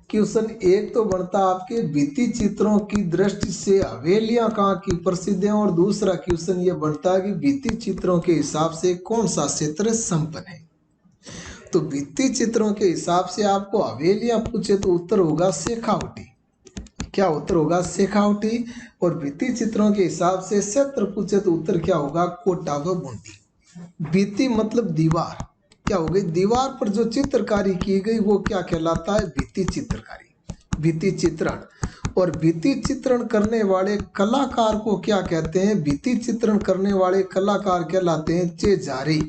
क्वेश्चन एक तो बनता आपके भित्ति चित्रों की दृष्टि से हवेलियां कहाँ की प्रसिद्ध हैं, और दूसरा क्वेश्चन ये बनता है कि भित्ति चित्रों के हिसाब से कौन सा क्षेत्र संपन्न है। तो भित्ति चित्रों के हिसाब से आपको हवेलियां पूछे तो उत्तर होगा शेखावटी। क्या उत्तर होगा? शेखावटी। और भित्ति चित्रों के हिसाब से क्षेत्र पूछे तो उत्तर क्या होगा? कोटा व बूंदी। भित्ति मतलब दीवार, क्या हो गई? दीवार पर जो चित्रकारी की गई वो क्या कहलाता है? भित्ति चित्रकारी, भित्ति चित्रण। और भित्ति चित्रण करने वाले कलाकार को क्या कहते हैं? भित्ति चित्रण करने वाले कलाकार कहलाते हैं चेजारी।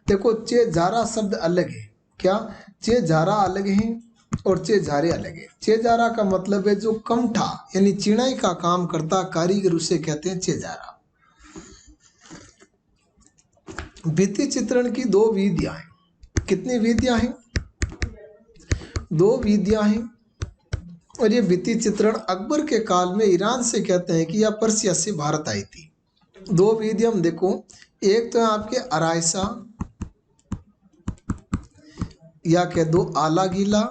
देखो चेजारा शब्द अलग है, क्या? चेजारा अलग है और चेजारे अलग है। चेजारा का मतलब है जो कमठा यानी चिनाई का काम करता कारीगर, उसे कहते हैं चेजारा। भित्ति चित्रण की दो विधियां हैं। कितनी विधियां हैं? दो विधियां हैं। और ये भित्ति चित्रण अकबर के काल में ईरान से कहते हैं कि या पर्सिया से भारत आई थी। दो विधियां हम देखो, एक तो है आपके अरायसा या कह दो आला गीला,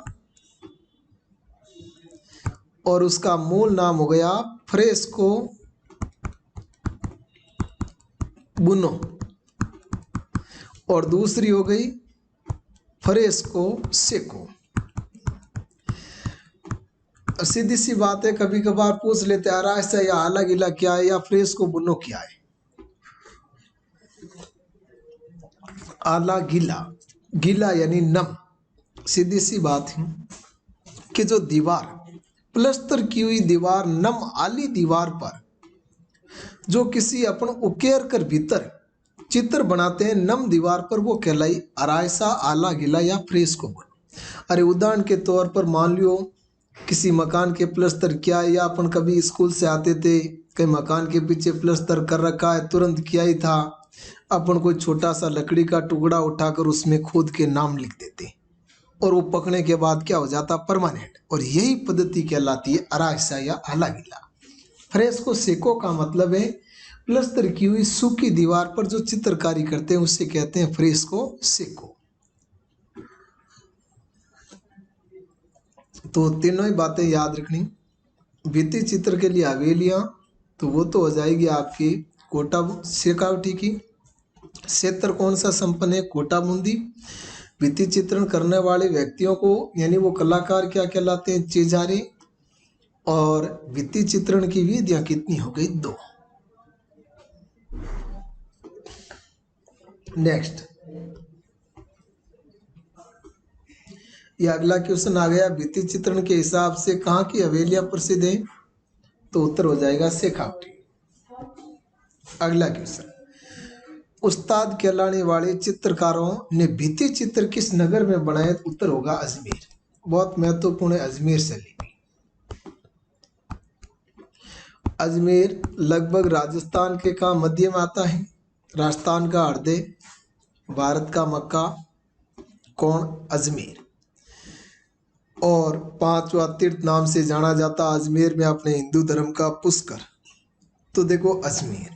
और उसका मूल नाम हो गया फ्रेस्को बुनो, और दूसरी हो गई फ्रेस्को सेको। सीधी सी बात है, कभी कभार पूछ लेते हैं आरास्ता या आला गीला क्या है या फ्रेस्को बुनो क्या है। आला गीला, गीला यानी नम। सीधी सी बात है कि जो दीवार प्लस्तर की हुई दीवार, नम आली दीवार पर जो किसी अपन उकेर कर भीतर चित्र बनाते हैं नम दीवार पर, वो कहलाई अरायसा, आला गीला या फ्रेस्को बुनो। अरे उदाहरण के तौर पर मान लियो किसी मकान के प्लस्तर किया है, या अपन कभी स्कूल से आते थे कहीं मकान के पीछे प्लस्तर कर रखा है, तुरंत किया ही था, अपन कोई छोटा सा लकड़ी का टुकड़ा उठाकर उसमें खोद के नाम लिख देते और वो पकने के बाद क्या हो जाता, परमानेंट। और यही पद्धति कहलाती है अरायसा या आला गीला। फ्रेस्को सेको का मतलब है प्लस्तर की हुई सूखी दीवार पर जो चित्रकारी करते हैं उसे कहते हैं फ्रेस्को सेको। तो तीनों ही बातें याद रखनी। भित्ति चित्र के लिए हवेलियां, तो वो तो हो जाएगी आपकी कोटा शेखावटी की। क्षेत्र कौन सा संपन्न है, कोटा बूंदी। भित्ति चित्रण करने वाले व्यक्तियों को यानी वो कलाकार क्या कहलाते हैं, चिजारे। और भित्ति चित्रण की विधियां कितनी हो गई, 2। नेक्स्ट, ये अगला क्वेश्चन आ गया, भित्ति चित्रण के हिसाब से कहाँ की हवेलियां प्रसिद्ध है, तो उत्तर हो जाएगा शेखावटी। अगला क्वेश्चन, उस्ताद कहलाने वाले चित्रकारों ने भित्ति चित्र किस नगर में बनाए, तो उत्तर होगा अजमेर। बहुत महत्वपूर्ण है अजमेर शैली। अजमेर लगभग राजस्थान के का मध्य में आता है, राजस्थान का हृदय, भारत का मक्का। कौन, अजमेर। और 5वां तीर्थ नाम से जाना जाता अजमेर में अपने हिंदू धर्म का पुष्कर। तो देखो अजमेर,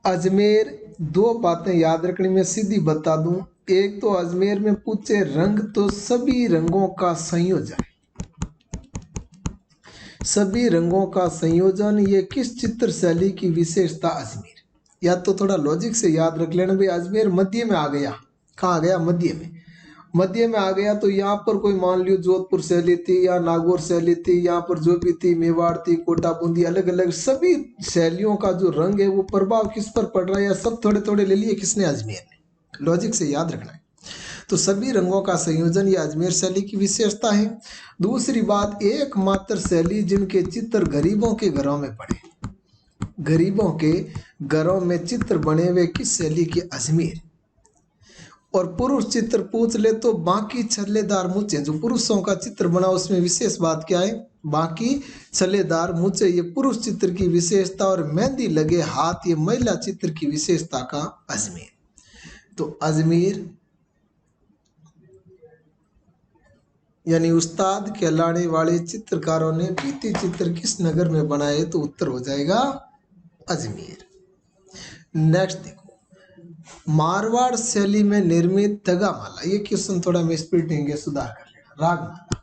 अजमेर 2 बातें याद रखनी, मैं सीधी बता दूं। एक तो अजमेर में पूछे रंग, तो सभी रंगों का संयोजन, सभी रंगों का संयोजन, ये किस चित्र शैली की विशेषता अजमेर। या तो थोड़ा लॉजिक से याद रख लेना भाई, अजमेर मध्य में आ गया, कहाँ आ गया, मध्य में। मध्य में आ गया तो यहाँ पर कोई मान लियो जोधपुर शैली थी या नागौर शैली थी, यहाँ पर जो भी थी, मेवाड़ थी, कोटा बूंदी, अलग अलग सभी शैलियों का जो रंग है वो प्रभाव किस पर पड़ रहा है, या सब थोड़े थोड़े ले लिए किसने, अजमेर ने। लॉजिक से याद रखना है। तो सभी रंगों का संयोजन ये अजमेर शैली की विशेषता है। दूसरी बात, एकमात्र शैली जिनके चित्र गरीबों के घरों में पड़े, गरीबों के घरों में चित्र बने हुए किस शैली के, अजमेर। और पुरुष चित्र पूछ ले तो बाकी छल्लेदार मूछे, जो पुरुषों का चित्र बना उसमें विशेष बात क्या है, बाकी छल्लेदार मूछे, ये पुरुष चित्र की विशेषता। और मेहंदी लगे हाथ, ये महिला चित्र की विशेषता का अजमेर। तो अजमेर यानी उस्ताद कहलाने वाले चित्रकारों ने भित्ति चित्र किस नगर में बनाए, तो उत्तर हो जाएगा अजमेर। नेक्स्ट देखो, मारवाड़ शैली में निर्मित तगामाला, ये क्वेश्चन थोड़ा मैं स्पीड देंगे, सुधार कर लेना। रागमाला,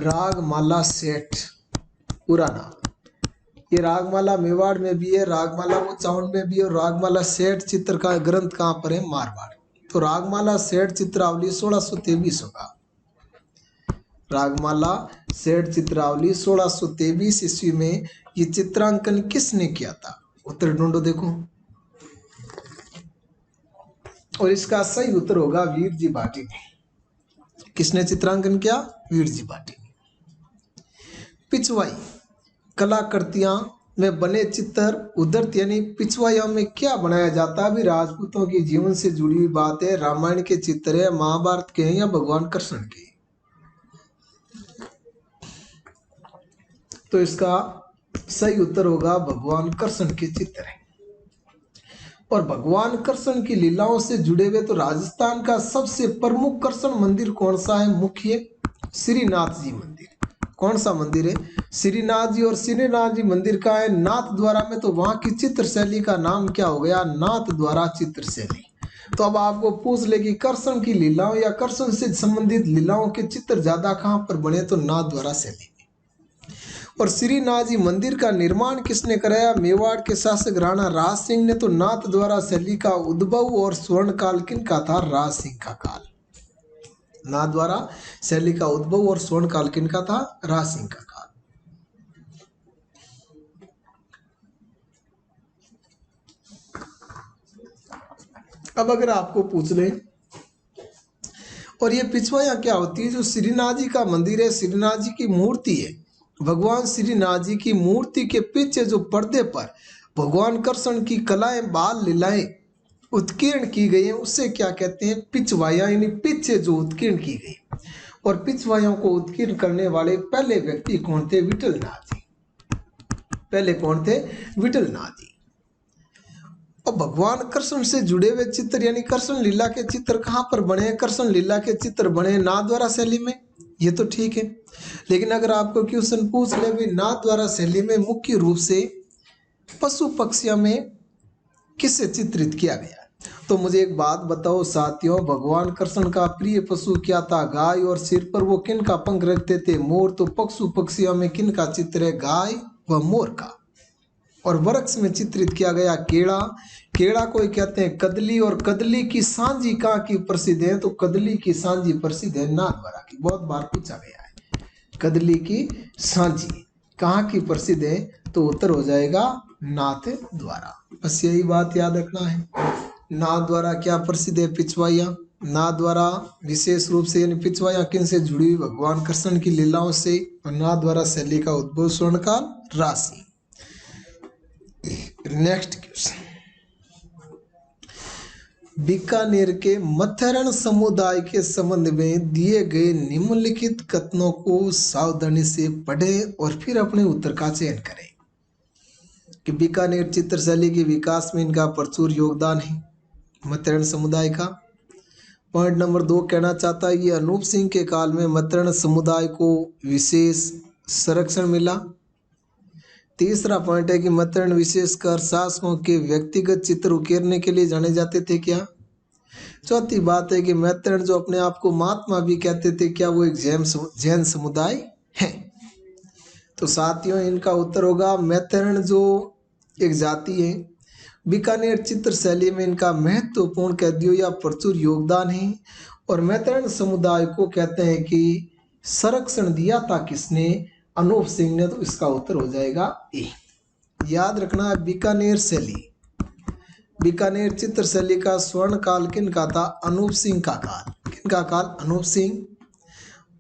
रागमाला सेठ पूरा नाम। ये रागमाला मेवाड़ में भी है, रागमाला उच्चावण में भी है, और रागमाला सेठ चित्र का ग्रंथ कहाँ पर है, मारवाड़। तो रागमाला सेठ चित्रावली 1623 होगा। रागमाला सेठ चित्रावली 1623 ईस्वी में ये चित्रांकन किसने किया था, उत्तर ढूंढो देखो। और इसका सही उत्तर होगा वीर जी भाटी ने। किसने चित्रांकन किया, वीर जी भाटी ने। पिछवाई कलाकृतियां में बने चित्र उद्धृत यानी पिछवाइयों में क्या बनाया जाता है, अभी राजपूतों के जीवन से जुड़ी हुई बात है, रामायण के चित्र है, महाभारत के हैं या भगवान कृष्ण के। तो इसका सही उत्तर होगा भगवान कृष्ण के चित्र है। और भगवान कृष्ण की लीलाओं से जुड़े हुए तो राजस्थान का सबसे प्रमुख कृष्ण मंदिर कौन सा है, मुख्य श्रीनाथ जी मंदिर। कौन सा मंदिर है, श्रीनाथ जी। और श्रीनाथ जी मंदिर का है नाथ द्वारा में, तो वहां की चित्र शैली का नाम क्या हो गया, नाथ द्वारा चित्र शैली। तो अब आपको पूछ ले कि कृष्ण की लीलाओं या कृष्ण से संबंधित लीलाओं के चित्र ज्यादा कहां पर बने, तो नाथ द्वारा शैली। और श्रीनाथ जी मंदिर का निर्माण किसने कराया? मेवाड़ के शासक राणा राज सिंह ने। तो नाथ द्वारा शैली का उद्भव और स्वर्ण काल किनका था? राज सिंह का काल। नाथ द्वारा शैली का उद्भव और स्वर्ण काल किनका था? राज सिंह का काल। अब अगर आपको पूछ ले और ये पिछवाइयाँ क्या होती है? जो श्रीनाथ जी का मंदिर है, श्रीनाथ जी की मूर्ति है, भगवान श्रीनाथ जी की मूर्ति के पीछे जो पर्दे पर भगवान कृष्ण की कलाएं, बाल लीलाएं उत्कीर्ण की गई हैं, उससे क्या कहते हैं? पिछवाइयाँ, यानी पीछे जो उत्कीर्ण की गई। और पिछवाइयों को उत्कीर्ण करने वाले पहले व्यक्ति कौन थे? विठलनाथ जी। पहले कौन थे? विठलनाथ जी। और भगवान कृष्ण से जुड़े हुए चित्र यानी कृष्ण लीला के चित्र कहाँ पर बने? कृष्ण लीला के चित्र बने नाथ द्वारा शैली में, ये तो ठीक है। लेकिन अगर आपको क्वेश्चन पूछ ले भी नाथ द्वारा शैली में मुख्य रूप से पशु पक्षियों में किससे चित्रित किया गया? तो मुझे एक बात बताओ साथियों, भगवान कृष्ण का प्रिय पशु क्या था? गाय। और सिर पर वो किन का पंख रखते थे? मोर। तो पशु पक्षियों में किन का चित्र है? गाय व मोर का। और वृक्ष में चित्रित किया गया केड़ा। केड़ा को कहते हैं कदली। और कदली की सांझी कहाँ की प्रसिद्ध है? तो कदली की सांझी प्रसिद्ध है नाथद्वारा की। बहुत बार पूछा गया है, कदली की सांझी कहाँ की प्रसिद्ध है? तो उत्तर हो जाएगा नाथ द्वारा। बस यही बात याद रखना है। नाथ द्वारा क्या प्रसिद्ध है? पिछवाइयाँ। नाथ द्वारा विशेष रूप से यानी पिछवाइयाँ किन से जुड़ी हुई? भगवान कृष्ण की लीलाओं से। और नाथ द्वारा शैली का उद्भव स्वर्णकाल राशि। नेक्स्ट क्वेश्चन, बीकानेर के मथुरण समुदाय के संबंध में दिए गए निम्नलिखित कथनों को सावधानी से पढ़ें और फिर अपने उत्तर का चयन करें। कि बीकानेर चित्रशैली के विकास में इनका प्रचुर योगदान है, मथुरण समुदाय का। पॉइंट नंबर 2 कहना चाहता है ये अनूप सिंह के काल में मथुरण समुदाय को विशेष संरक्षण मिला। तीसरा पॉइंट है कि मथुरण विशेषकर शासकों के व्यक्तिगत चित्र उकेरने के लिए जाने जाते थे क्या? चौथी बात है कि मथुरण जो अपने आप को महात्मा भी कहते थे, क्या वो एक जैन समुदाय है? तो साथियों इनका उत्तर होगा मथुरण जो एक जाति है। बीकानेर चित्र शैली में इनका महत्वपूर्ण कैदियों या प्रचुर योगदान है। और मथुरण समुदाय को कहते हैं कि संरक्षण दिया था किसने? अनूप सिंह ने। तो इसका उत्तर हो जाएगा ए। याद रखना है बीकानेर शैली, बीकानेर चित्र शैली का स्वर्ण काल किन का था? अनूप सिंह का काल। किन का काल? अनूप सिंह।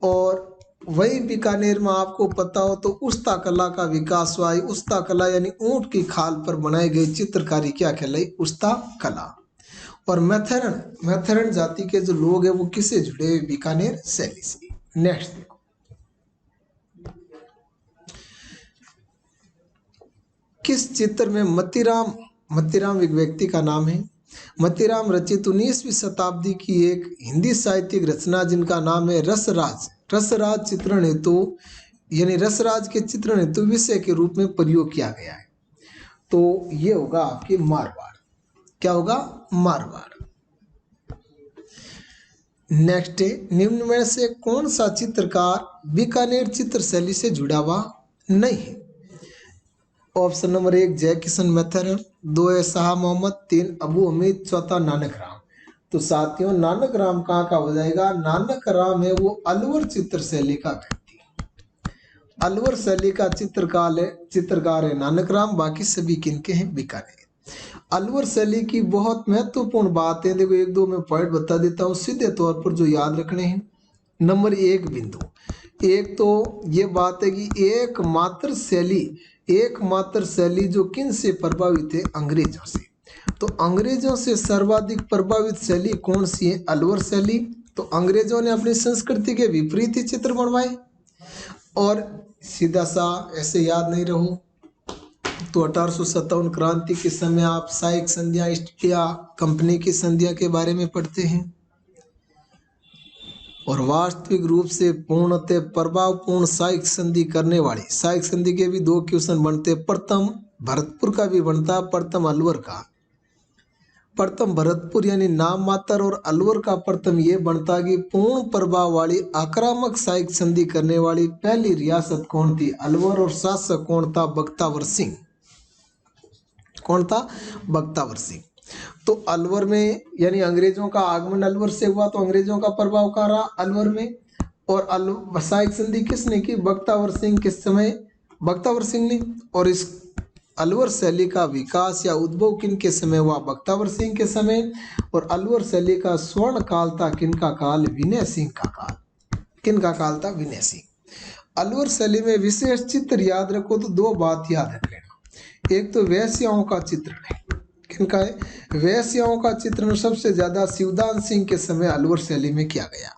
और वही बीकानेर में आपको पता हो तो उस्ता कला का विकास हुआ है। उस्ता कला यानी ऊंट की खाल पर बनाई गई चित्रकारी क्या कहलाई? उस्ता कला। और मथुरण जाति के जो लोग हैं वो किससे जुड़े हुए? बीकानेर शैली से। नेक्स्ट देखो, किस चित्र में मतीराम एक व्यक्ति का नाम है। मतीराम रचित 19वीं शताब्दी की एक हिंदी साहित्यिक रचना जिनका नाम है रसराज। रसराज चित्रण हेतु यानी रसराज के चित्रण हेतु विषय के रूप में प्रयोग किया गया है। तो ये होगा आपके मारवाड़। क्या होगा? मारवाड़। नेक्स्ट है निम्न में से कौन सा चित्रकार बीकानेर चित्र शैली से जुड़ा हुआ नहीं है? ऑप्शन नंबर 1 जय किशन मैथर, 2 है शाह मोहम्मद, 3 अबू हमीद, चौथा नानक राम। तो साथियों नानक राम कहाँ का हो जाएगा? नानक राम है वो अलवर चित्र शैली का व्यक्ति, अलवर शैली का चित्रकार है नानक राम। बाकी सभी किनके हैं? बीकानेर। अलवर शैली की बहुत महत्वपूर्ण बात है, देखो 1-2 में पॉइंट बता देता हूँ सीधे तौर पर जो याद रखने हैं। नंबर 1 बिंदु, एक तो ये बात है कि एकमात्र शैली जो किन से प्रभावित है? अंग्रेजों से। तो अंग्रेजों से सर्वाधिक प्रभावित शैली कौन सी है? अलवर शैली। तो अंग्रेजों ने अपनी संस्कृति के विपरीत ही चित्र बनवाए। और सीधा सा ऐसे याद नहीं रहो तो 1857 क्रांति के समय आप साइक संधियां, ईस्ट इंडिया कंपनी की संधियां के बारे में पढ़ते हैं। और वास्तविक रूप से पूर्णतः प्रभावपूर्ण साइक संधि करने वाले, साइक संधि के भी 2 क्वेश्चन बनते, प्रथम भरतपुर का भी बनता, प्रथम अलवर का। प्रथम भरतपुर यानी नाम मात्र और अलवर का प्रथम ये बनता कि पूर्ण प्रभाव वाली आक्रामक साहिक संधि करने वाली पहली रियासत कौन थी? अलवर। और शासक कौन था? बख्तावर सिंह। कौन था? बख्तावर सिंह। तो अलवर में यानी अंग्रेजों का आगमन अलवर से हुआ, तो अंग्रेजों का प्रभाव कहाँ रहा? अलवर में। और साहिक संधि किसने की? बख्तावर सिंह। किस समय? बख्तावर सिंह ने। और इस अलवर शैली का विकास या उद्भव किन के समय हुआ? बख्तावर सिंह के समय। और अलवर शैली का स्वर्ण काल था किन का काल? विनय सिंह का काल। किन का काल था? विनय सिंह। अलवर शैली में विशेष चित्र याद रखो तो दो बात याद रख लेना। एक तो वेश्याओं का चित्रण है। किनका है? वेश्याओं का चित्रण सबसे ज्यादा शिवदान सिंह के समय अलवर शैली में किया गया।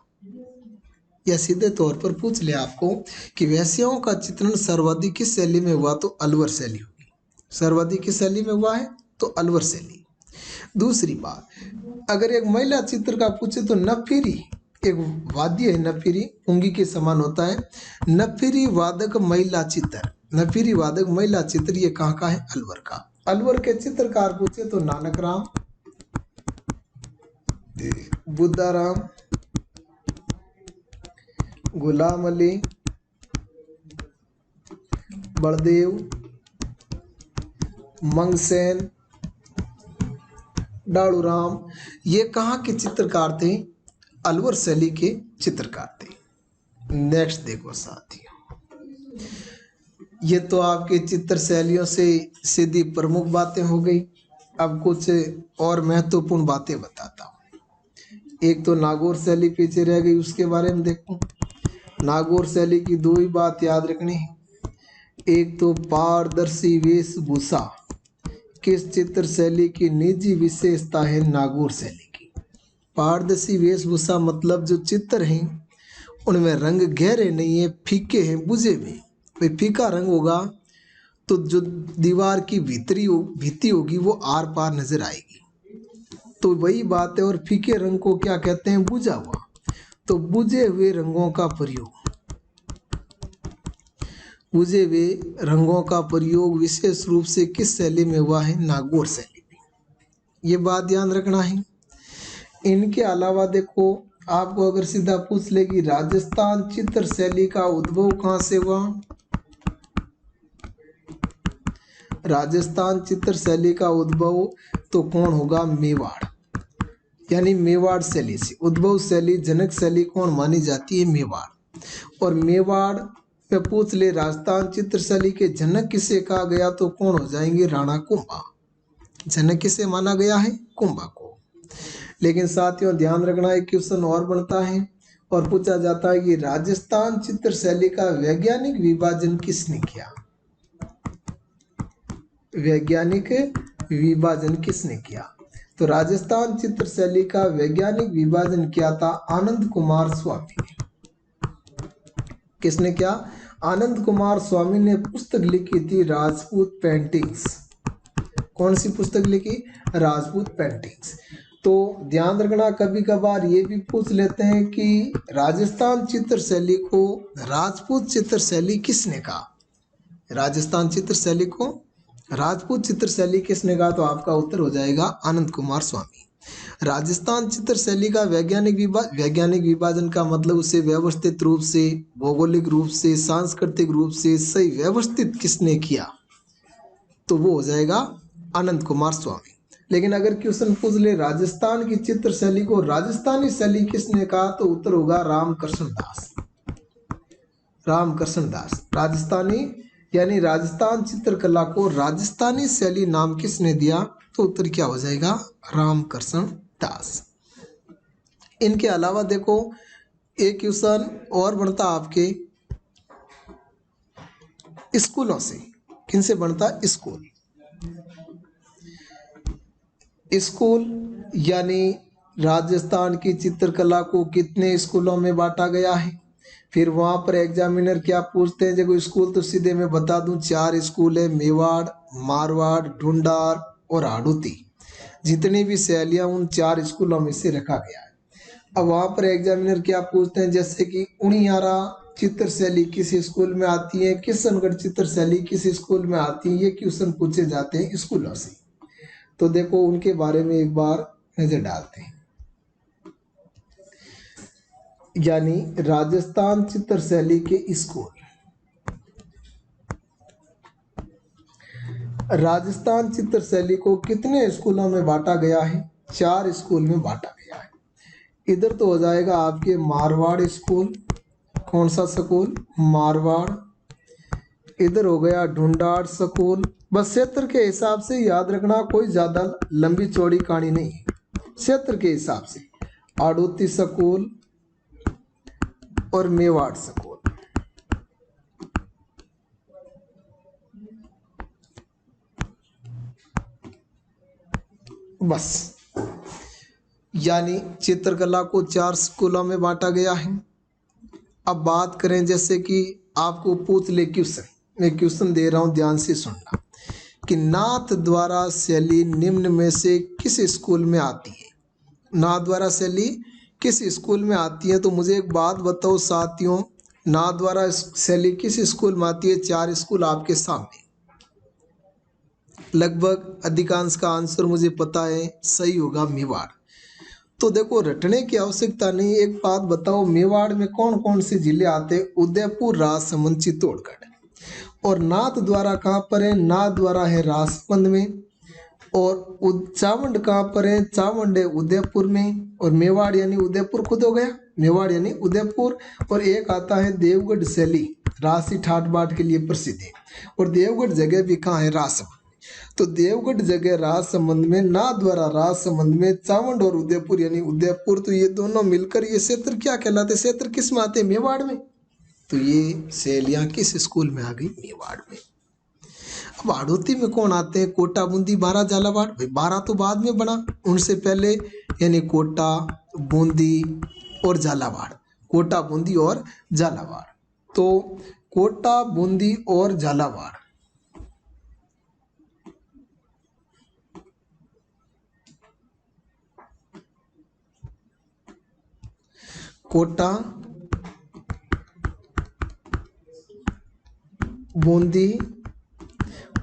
या सीधे तौर पर पूछ ले आपको कि वेश्याओं का चित्रण सर्वाधिक किस शैली में हुआ? तो अलवर शैली होगी। सर्वाधिक किस शैली में हुआ है? तो अलवर शैली। दूसरी बात, अगर एक महिला चित्र का पूछे तो नफिरी एक वाद्य है, नफिरी पुंगी के समान होता है। नफिरी वादक महिला चित्र, नफिरी वादक महिला चित्र ये कहाँ का है? अलवर का। अलवर के चित्रकार पूछे तो नानक राम, बुद्धाराम, गुलाम अली, बलदेव, मंगसेन, डाड़ूराम, ये कहाँ के चित्रकार थे? अलवर शैली के चित्रकार थे। नेक्स्ट देखो साथियों, ये तो आपके चित्र शैलियों से सीधी प्रमुख बातें हो गई। अब कुछ और महत्वपूर्ण बातें बताता हूँ। एक तो नागौर शैली पीछे रह गई, उसके बारे में देखो। नागौर शैली की दो ही बात याद रखनी है। एक तो पारदर्शी वेशभूषा किस चित्र शैली की निजी विशेषता है? नागौर शैली की। पारदर्शी वेशभूषा मतलब जो चित्र हैं उनमें रंग गहरे नहीं है, फीके हैं, बुझे हुए। भाई फीका रंग होगा तो जो दीवार की भित्ति होगी वो आर पार नजर आएगी, तो वही बात है। और फीके रंग को क्या कहते हैं? बुझा हुआ। तो बुझे हुए रंगों का प्रयोग, बुझे हुए रंगों का प्रयोग विशेष रूप से किस शैली में हुआ है? नागौर शैली में। ये बात ध्यान रखना है। इनके अलावा देखो, आपको अगर सीधा पूछ ले कि राजस्थान चित्र शैली का उद्भव कहाँ से हुआ? राजस्थान चित्र शैली का उद्भव तो कौन होगा? मेवाड़, यानी मेवाड़ शैली से। उद्भव शैली, जनक शैली कौन मानी जाती है? मेवाड़। और मेवाड़ पे पूछ ले राजस्थान चित्र शैली के जनक किसे कहा गया तो कौन हो जाएंगे? राणा कुंभा। जनक किसे माना गया है? कुंभा को। लेकिन साथियों ध्यान रखना, एक क्वेश्चन और बनता है और पूछा जाता है कि राजस्थान चित्र शैली का वैज्ञानिक विभाजन किसने किया? वैज्ञानिक विभाजन किसने किया? तो राजस्थान चित्र शैली का वैज्ञानिक विभाजन किया था आनंद कुमार स्वामी ने। किसने किया? आनंद कुमार स्वामी ने पुस्तक लिखी थी राजपूत पेंटिंग्स। कौन सी पुस्तक लिखी? राजपूत पेंटिंग्स। तो ध्यान रखना, कभी कभार ये भी पूछ लेते हैं कि राजस्थान चित्र शैली को राजपूत चित्र शैली किसने कहा? राजस्थान चित्र शैली को राजपूत चित्र शैली किसने कहा? तो आपका उत्तर हो जाएगा आनंद कुमार स्वामी। राजस्थान चित्र शैली का वैज्ञानिक विभाजन का मतलब उसे व्यवस्थित रूप से, भौगोलिक रूप से, सांस्कृतिक रूप से सही व्यवस्थित किसने किया? तो वो हो जाएगा आनंद कुमार स्वामी। लेकिन अगर क्वेश्चन पूछ ले राजस्थान की चित्र शैली को राजस्थानी शैली किसने कहा तो उत्तर होगा रामकृष्ण दास। रामकृष्ण दास। राजस्थानी यानी राजस्थान चित्रकला को राजस्थानी शैली नाम किसने दिया? तो उत्तर क्या हो जाएगा? रामकृष्ण दास। इनके अलावा देखो, एक क्वेश्चन और बनता आपके स्कूलों से। किनसे बनता? स्कूल। स्कूल यानी राजस्थान की चित्रकला को कितने स्कूलों में बांटा गया है? फिर वहां पर एग्जामिनर क्या पूछते हैं? जब स्कूल तो सीधे मैं बता दूं 4 स्कूल है, मेवाड़, मारवाड़, ढूंढार और हाड़ौती। जितनी भी शैलियां उन 4 स्कूलों में से रखा गया है। अब वहां पर एग्जामिनर क्या पूछते हैं? जैसे कि उनियारा चित्र शैली किस स्कूल में आती है, किशनगढ़ चित्र शैली किस स्कूल में आती है, ये क्वेश्चन पूछे जाते हैं स्कूलों से। तो देखो उनके बारे में एक बार नजर डालते हैं। यानी राजस्थान चित्र शैली के स्कूल, राजस्थान चित्र शैली को कितने स्कूलों में बांटा गया है? 4 स्कूल में बांटा गया है। इधर तो हो जाएगा आपके मारवाड़ स्कूल, कौन सा स्कूल? मारवाड़। इधर हो गया ढूंढाड़ स्कूल। बस क्षेत्र के हिसाब से याद रखना, कोई ज्यादा लंबी चौड़ी कहानी नहीं है, क्षेत्र के हिसाब से। आड़ूती स्कूल और मेवाड़ स्कूल। बस, यानी चित्रकला को 4 स्कूलों में बांटा गया है। अब बात करें, जैसे कि आपको पूछ ले क्वेश्चन, मैं क्वेश्चन दे रहा हूं, ध्यान से सुनना, कि नाथ द्वारा शैली निम्न में से किस स्कूल में आती है? नाथ द्वारा शैली किस स्कूल में आती है? तो मुझे एक बात बताओ साथियों, नाथ द्वारा शैली किस स्कूल में आती है? 4 स्कूल आपके सामने, लगभग अधिकांश का आंसर मुझे पता है, सही होगा मेवाड़। तो देखो रटने की आवश्यकता नहीं, एक बात बताओ, मेवाड़ में कौन कौन से जिले आते हैं? उदयपुर, राजसमंद, चित्तौड़गढ़। और नाथ द्वारा कहाँ पर है? नाथ द्वारा है राजसमंद में। और चावंड कहाँ पर है? चावंड है उदयपुर में। और मेवाड़ यानी उदयपुर खुद हो गया, मेवाड़ यानी उदयपुर। और एक आता है देवगढ़ शैली, राशि ठाट बाट के लिए प्रसिद्ध है। और देवगढ़ जगह भी कहाँ है? राजसमंद। तो देवगढ़ जगह राजसमंद में, नाथ द्वारा राजसमंद में, चावंड और उदयपुर यानी उदयपुर। तो ये दोनों मिलकर ये क्षेत्र क्या कहलाते? क्षेत्र किस में आते? मेवाड़ में। तो ये शैलियां किस स्कूल में आ गई? मेवाड़ में। अब हाड़ौती में कौन आते हैं? कोटा, बूंदी, बारा, झालावाड़। भाई बारा तो बाद में बना, उनसे पहले, यानी कोटा, बूंदी और झालावाड़। कोटा, बूंदी और झालावाड़। तो कोटा, बूंदी और झालावाड़, कोटा, बूंदी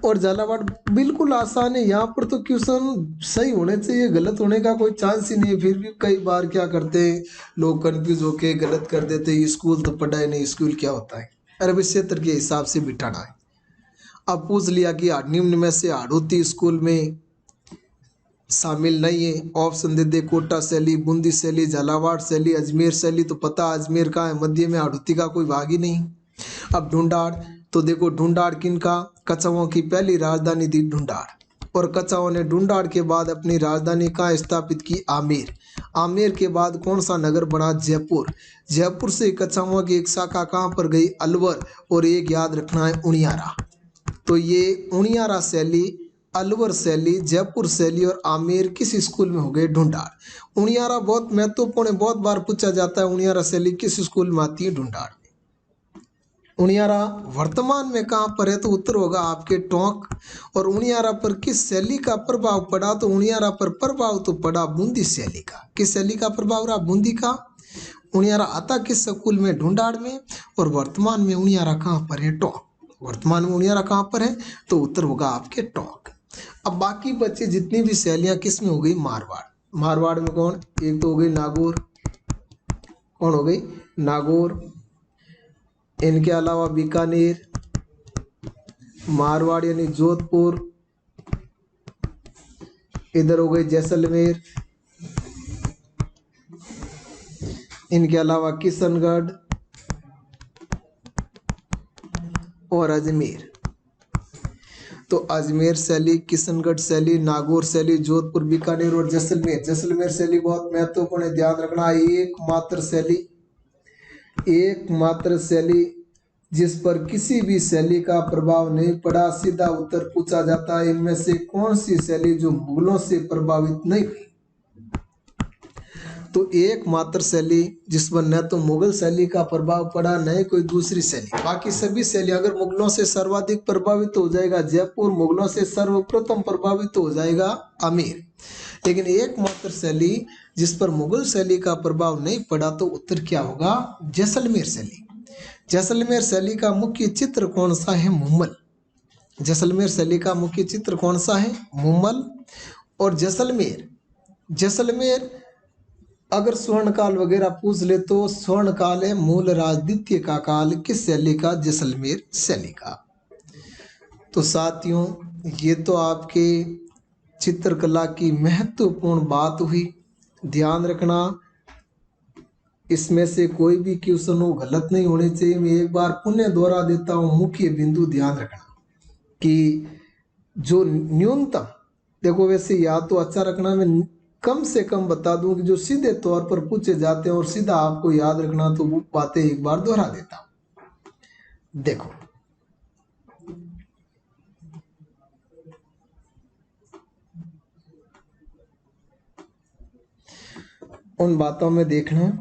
और झालावाड़ बिल्कुल आसान है। यहाँ पर तो क्वेश्चन सही होने चाहिए, गलत होने का कोई चांस ही नहीं है। फिर भी कई बार क्या करते हैं लोग, कंफ्यूज होके गलत कर देते हैं, स्कूल तो पढ़ा ही नहीं, स्कूल क्या होता है? अरे भाई क्षेत्र के हिसाब से बिठाना है। अब पूछ लिया कि निम्न में से हाड़ौती स्कूल में शामिल नहीं है, ऑप्शन दे दे, कोटा शैली, बूंदी शैली, झालावाड़ शैली, अजमेर शैली। तो पता अजमेर का है, मध्य में, हाड़ौती का कोई भाग ही नहीं। अब ढूंढाड़, तो देखो ढूंढाड़ किन का? कछावों की पहली राजधानी थी ढूंढाड़। और कछावों ने ढूंढाड़ के बाद अपनी राजधानी कहाँ स्थापित की? आमेर। आमेर के बाद कौन सा नगर बना? जयपुर। जयपुर से कछावों की एक शाखा कहाँ पर गई? अलवर। और एक याद रखना है, उनियारा। तो ये उनियारा शैली, अलवर शैली, जयपुर शैली और आमेर किस स्कूल में हो गए? ढूंढाड़। उनियारा बहुत महत्वपूर्ण है, बहुत बार पूछा जाता है, उनियारा शैली किस स्कूल में आती है? ढूंढाड़। उनियारा वर्तमान में कहाँ पर है? तो उत्तर होगा आपके टोंक। और उनियारा पर किस शैली का प्रभाव पड़ा? तो उनियारा पर प्रभाव तो पड़ा बूंदी शैली का। किस शैली का प्रभाव रहा? बूंदी का। उनियारा आता किस स्कूल में? ढूंढाड़ में। और वर्तमान में उनियारा कहाँ पर है? टोंक। वर्तमान में उनियारा कहाँ पर है? तो उत्तर होगा आपके टोंक। अब बाकी बच्चे जितनी भी शैलियां किस में हो गई? मारवाड़। मारवाड़ में कौन? एक तो हो गई नागौर, कौन हो गई? नागौर। इनके अलावा बीकानेर, मारवाड़ यानी जोधपुर, इधर हो गई जैसलमेर, इनके अलावा किशनगढ़ और अजमेर। तो अजमेर शैली, किशनगढ़ शैली, नागौर शैली, जोधपुर, बीकानेर और जैसलमेर। जैसलमेर शैली बहुत महत्वपूर्ण है, ध्यान रखना। एकमात्र शैली, एकमात्र शैली जिस पर किसी भी शैली का प्रभाव नहीं पड़ा। सीधा उत्तर पूछा जाता है, इनमें से कौन सी शैली जो मुगलों से प्रभावित नहीं हुई? तो एकमात्र शैली जिस पर न तो मुगल शैली का प्रभाव पड़ा, न ही कोई दूसरी शैली। बाकी सभी शैली अगर मुगलों से सर्वाधिक प्रभावित हो जाएगा जयपुर, मुगलों से सर्वप्रथम प्रभावित हो जाएगा आमेर। लेकिन एकमात्र शैली जिस पर मुगल शैली का प्रभाव नहीं पड़ा, तो उत्तर क्या होगा? जैसलमेर शैली। जैसलमेर शैली का मुख्य चित्र कौन सा है? मुम्मल। जैसलमेर शैली का मुख्य चित्र कौन सा है? मुम्मल। और जैसलमेर, जैसलमेर अगर स्वर्ण काल वगैरह पूछ ले तो स्वर्ण काल है मूल राजद्वितीय का काल, किस शैली का? जैसलमेर शैली का। तो साथियों ये तो आपके चित्रकला की महत्वपूर्ण बात हुई। ध्यान रखना इसमें से कोई भी क्वेश्चन हो गलत नहीं होने चाहिए। मैं एक बार पुनः दोहरा देता हूँ, मुख्य बिंदु ध्यान रखना कि जो न्यूनतम, देखो वैसे या तो अच्छा रखना, मैं कम से कम बता दूं कि जो सीधे तौर पर पूछे जाते हैं और सीधा आपको याद रखना, तो वो बातें एक बार दोहरा देता हूं। देखो उन बातों में देखना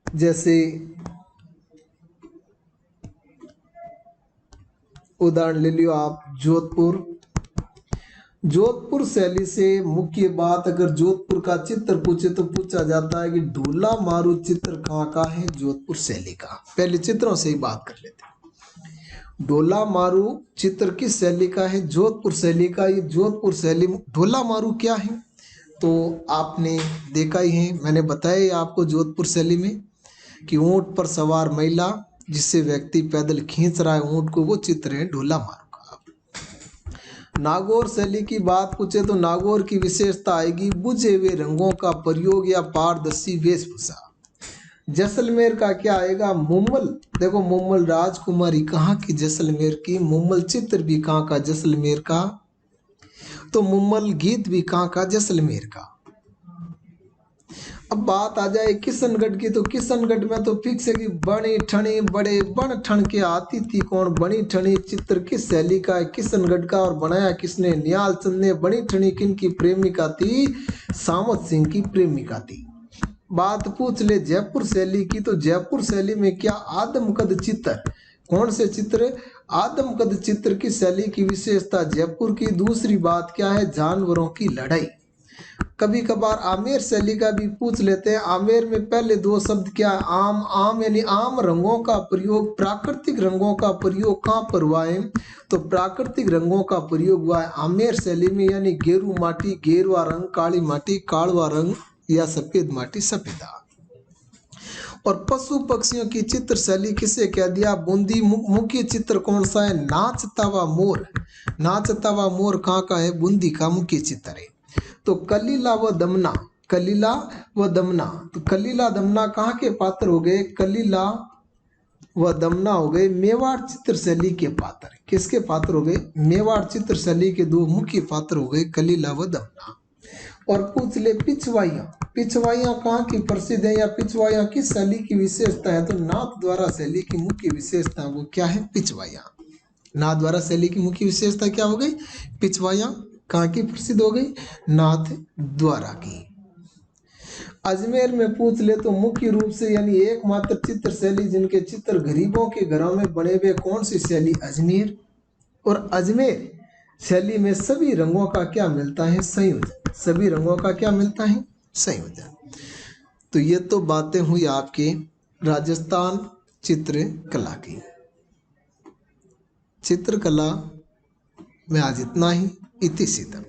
जैसे उदाहरण ले लियो आप जोधपुर। जोधपुर शैली से मुख्य बात, अगर जोधपुर का चित्र पूछे तो पूछा जाता है कि ढोला मारू चित्र कहाँ का है? जोधपुर शैली का। पहले चित्रों से ही बात कर लेते हैं। ढोला मारू चित्र किस शैली का है? जोधपुर शैली का। ये जोधपुर शैली, ढोला मारू क्या है तो आपने देखा ही है, मैंने बताया आपको जोधपुर शैली में कि ऊंट पर सवार महिला जिससे व्यक्ति पैदल खींच रहा है ऊंट को, वो चित्र है ढोला मारू का। नागौर शैली की बात पूछे तो नागौर की विशेषता आएगी बुझे हुए रंगों का प्रयोग या पारदर्शी वेशभूषा। जैसलमेर का क्या आएगा? मुम्मल। देखो मुम्मल राजकुमारी कहाँ की? जैसलमेर की। मुम्मल चित्र भी कहाँ का? जैसलमेर का। तो मुम्मल गीत भी कहाँ का? जैसलमेर का। अब बात आ जाए किशनगढ़ की, तो किशनगढ़ में तो फिक्स है कि बनी ठनी बड़े बन ठन के आती थी कौन? बनी ठनी चित्र किस शैली का है? किशनगढ़ का। और बनाया किसने? निहाल चंद ने। बनी ठनी किन की प्रेमिका थी? सामत सिंह की प्रेमिका थी। बात पूछ ले जयपुर शैली की, तो जयपुर शैली में क्या? आदमकद चित्र। कौन से चित्र? आदमकद चित्र की शैली की विशेषता जयपुर की। दूसरी बात क्या है? जानवरों की लड़ाई। कभी कभार आमेर शैली का भी पूछ लेते हैं। आमेर में पहले दो शब्द क्या है? आम। आम यानी आम रंगों का प्रयोग, प्राकृतिक रंगों का प्रयोग कहाँ पर हुआ है? तो प्राकृतिक रंगों का प्रयोग हुआ है आमेर शैली में, यानी गेरू माटी गेरुआ रंग, काली माटी कालवा रंग, या सफेद माटी सफेदा। और पशु पक्षियों की चित्र शैली किसे कह दिया? बूंदी। मुख्य चित्र कौन सा है? नाचता हुआ मोर। नाचता हुआ मोर कहाँ का है? बूंदी का मुख्य चित्र है। तो कलीला व दमना, कलीला व दमना, तो कलीला दमना कहाँ के पात्र हो गए? कलीला व दमना हो गए मेवाड़ चित्र शैली के पात्र। किसके पात्र हो गए? मेवाड़ चित्र शैली के दो मुख्य पात्र हो गए कलीला व दमना। और पूछ ले पिछवाइयाँ। पिछवाइयाँ कहाँ की प्रसिद्ध है या पिछवाइयाँ किस शैली की विशेषता है? तो नाथ द्वारा शैली की मुख्य विशेषता वो क्या है? पिछवाइयाँ। नाथ द्वारा शैली की मुख्य विशेषता क्या हो गई? पिछवाइयाँ। कहाँ की प्रसिद्ध हो गई? नाथ द्वारा की। अजमेर में पूछ ले तो मुख्य रूप से यानी एकमात्र चित्र शैली जिनके चित्र गरीबों के घरों में बने हुए, कौन सी शैली? अजमेर। और अजमेर शैली में सभी रंगों का क्या मिलता है? संयोजन। सभी रंगों का क्या मिलता है? संयोजन। तो ये तो बातें हुई आपके राजस्थान चित्रकला की। चित्रकला में आज इतना ही। इति सीतम।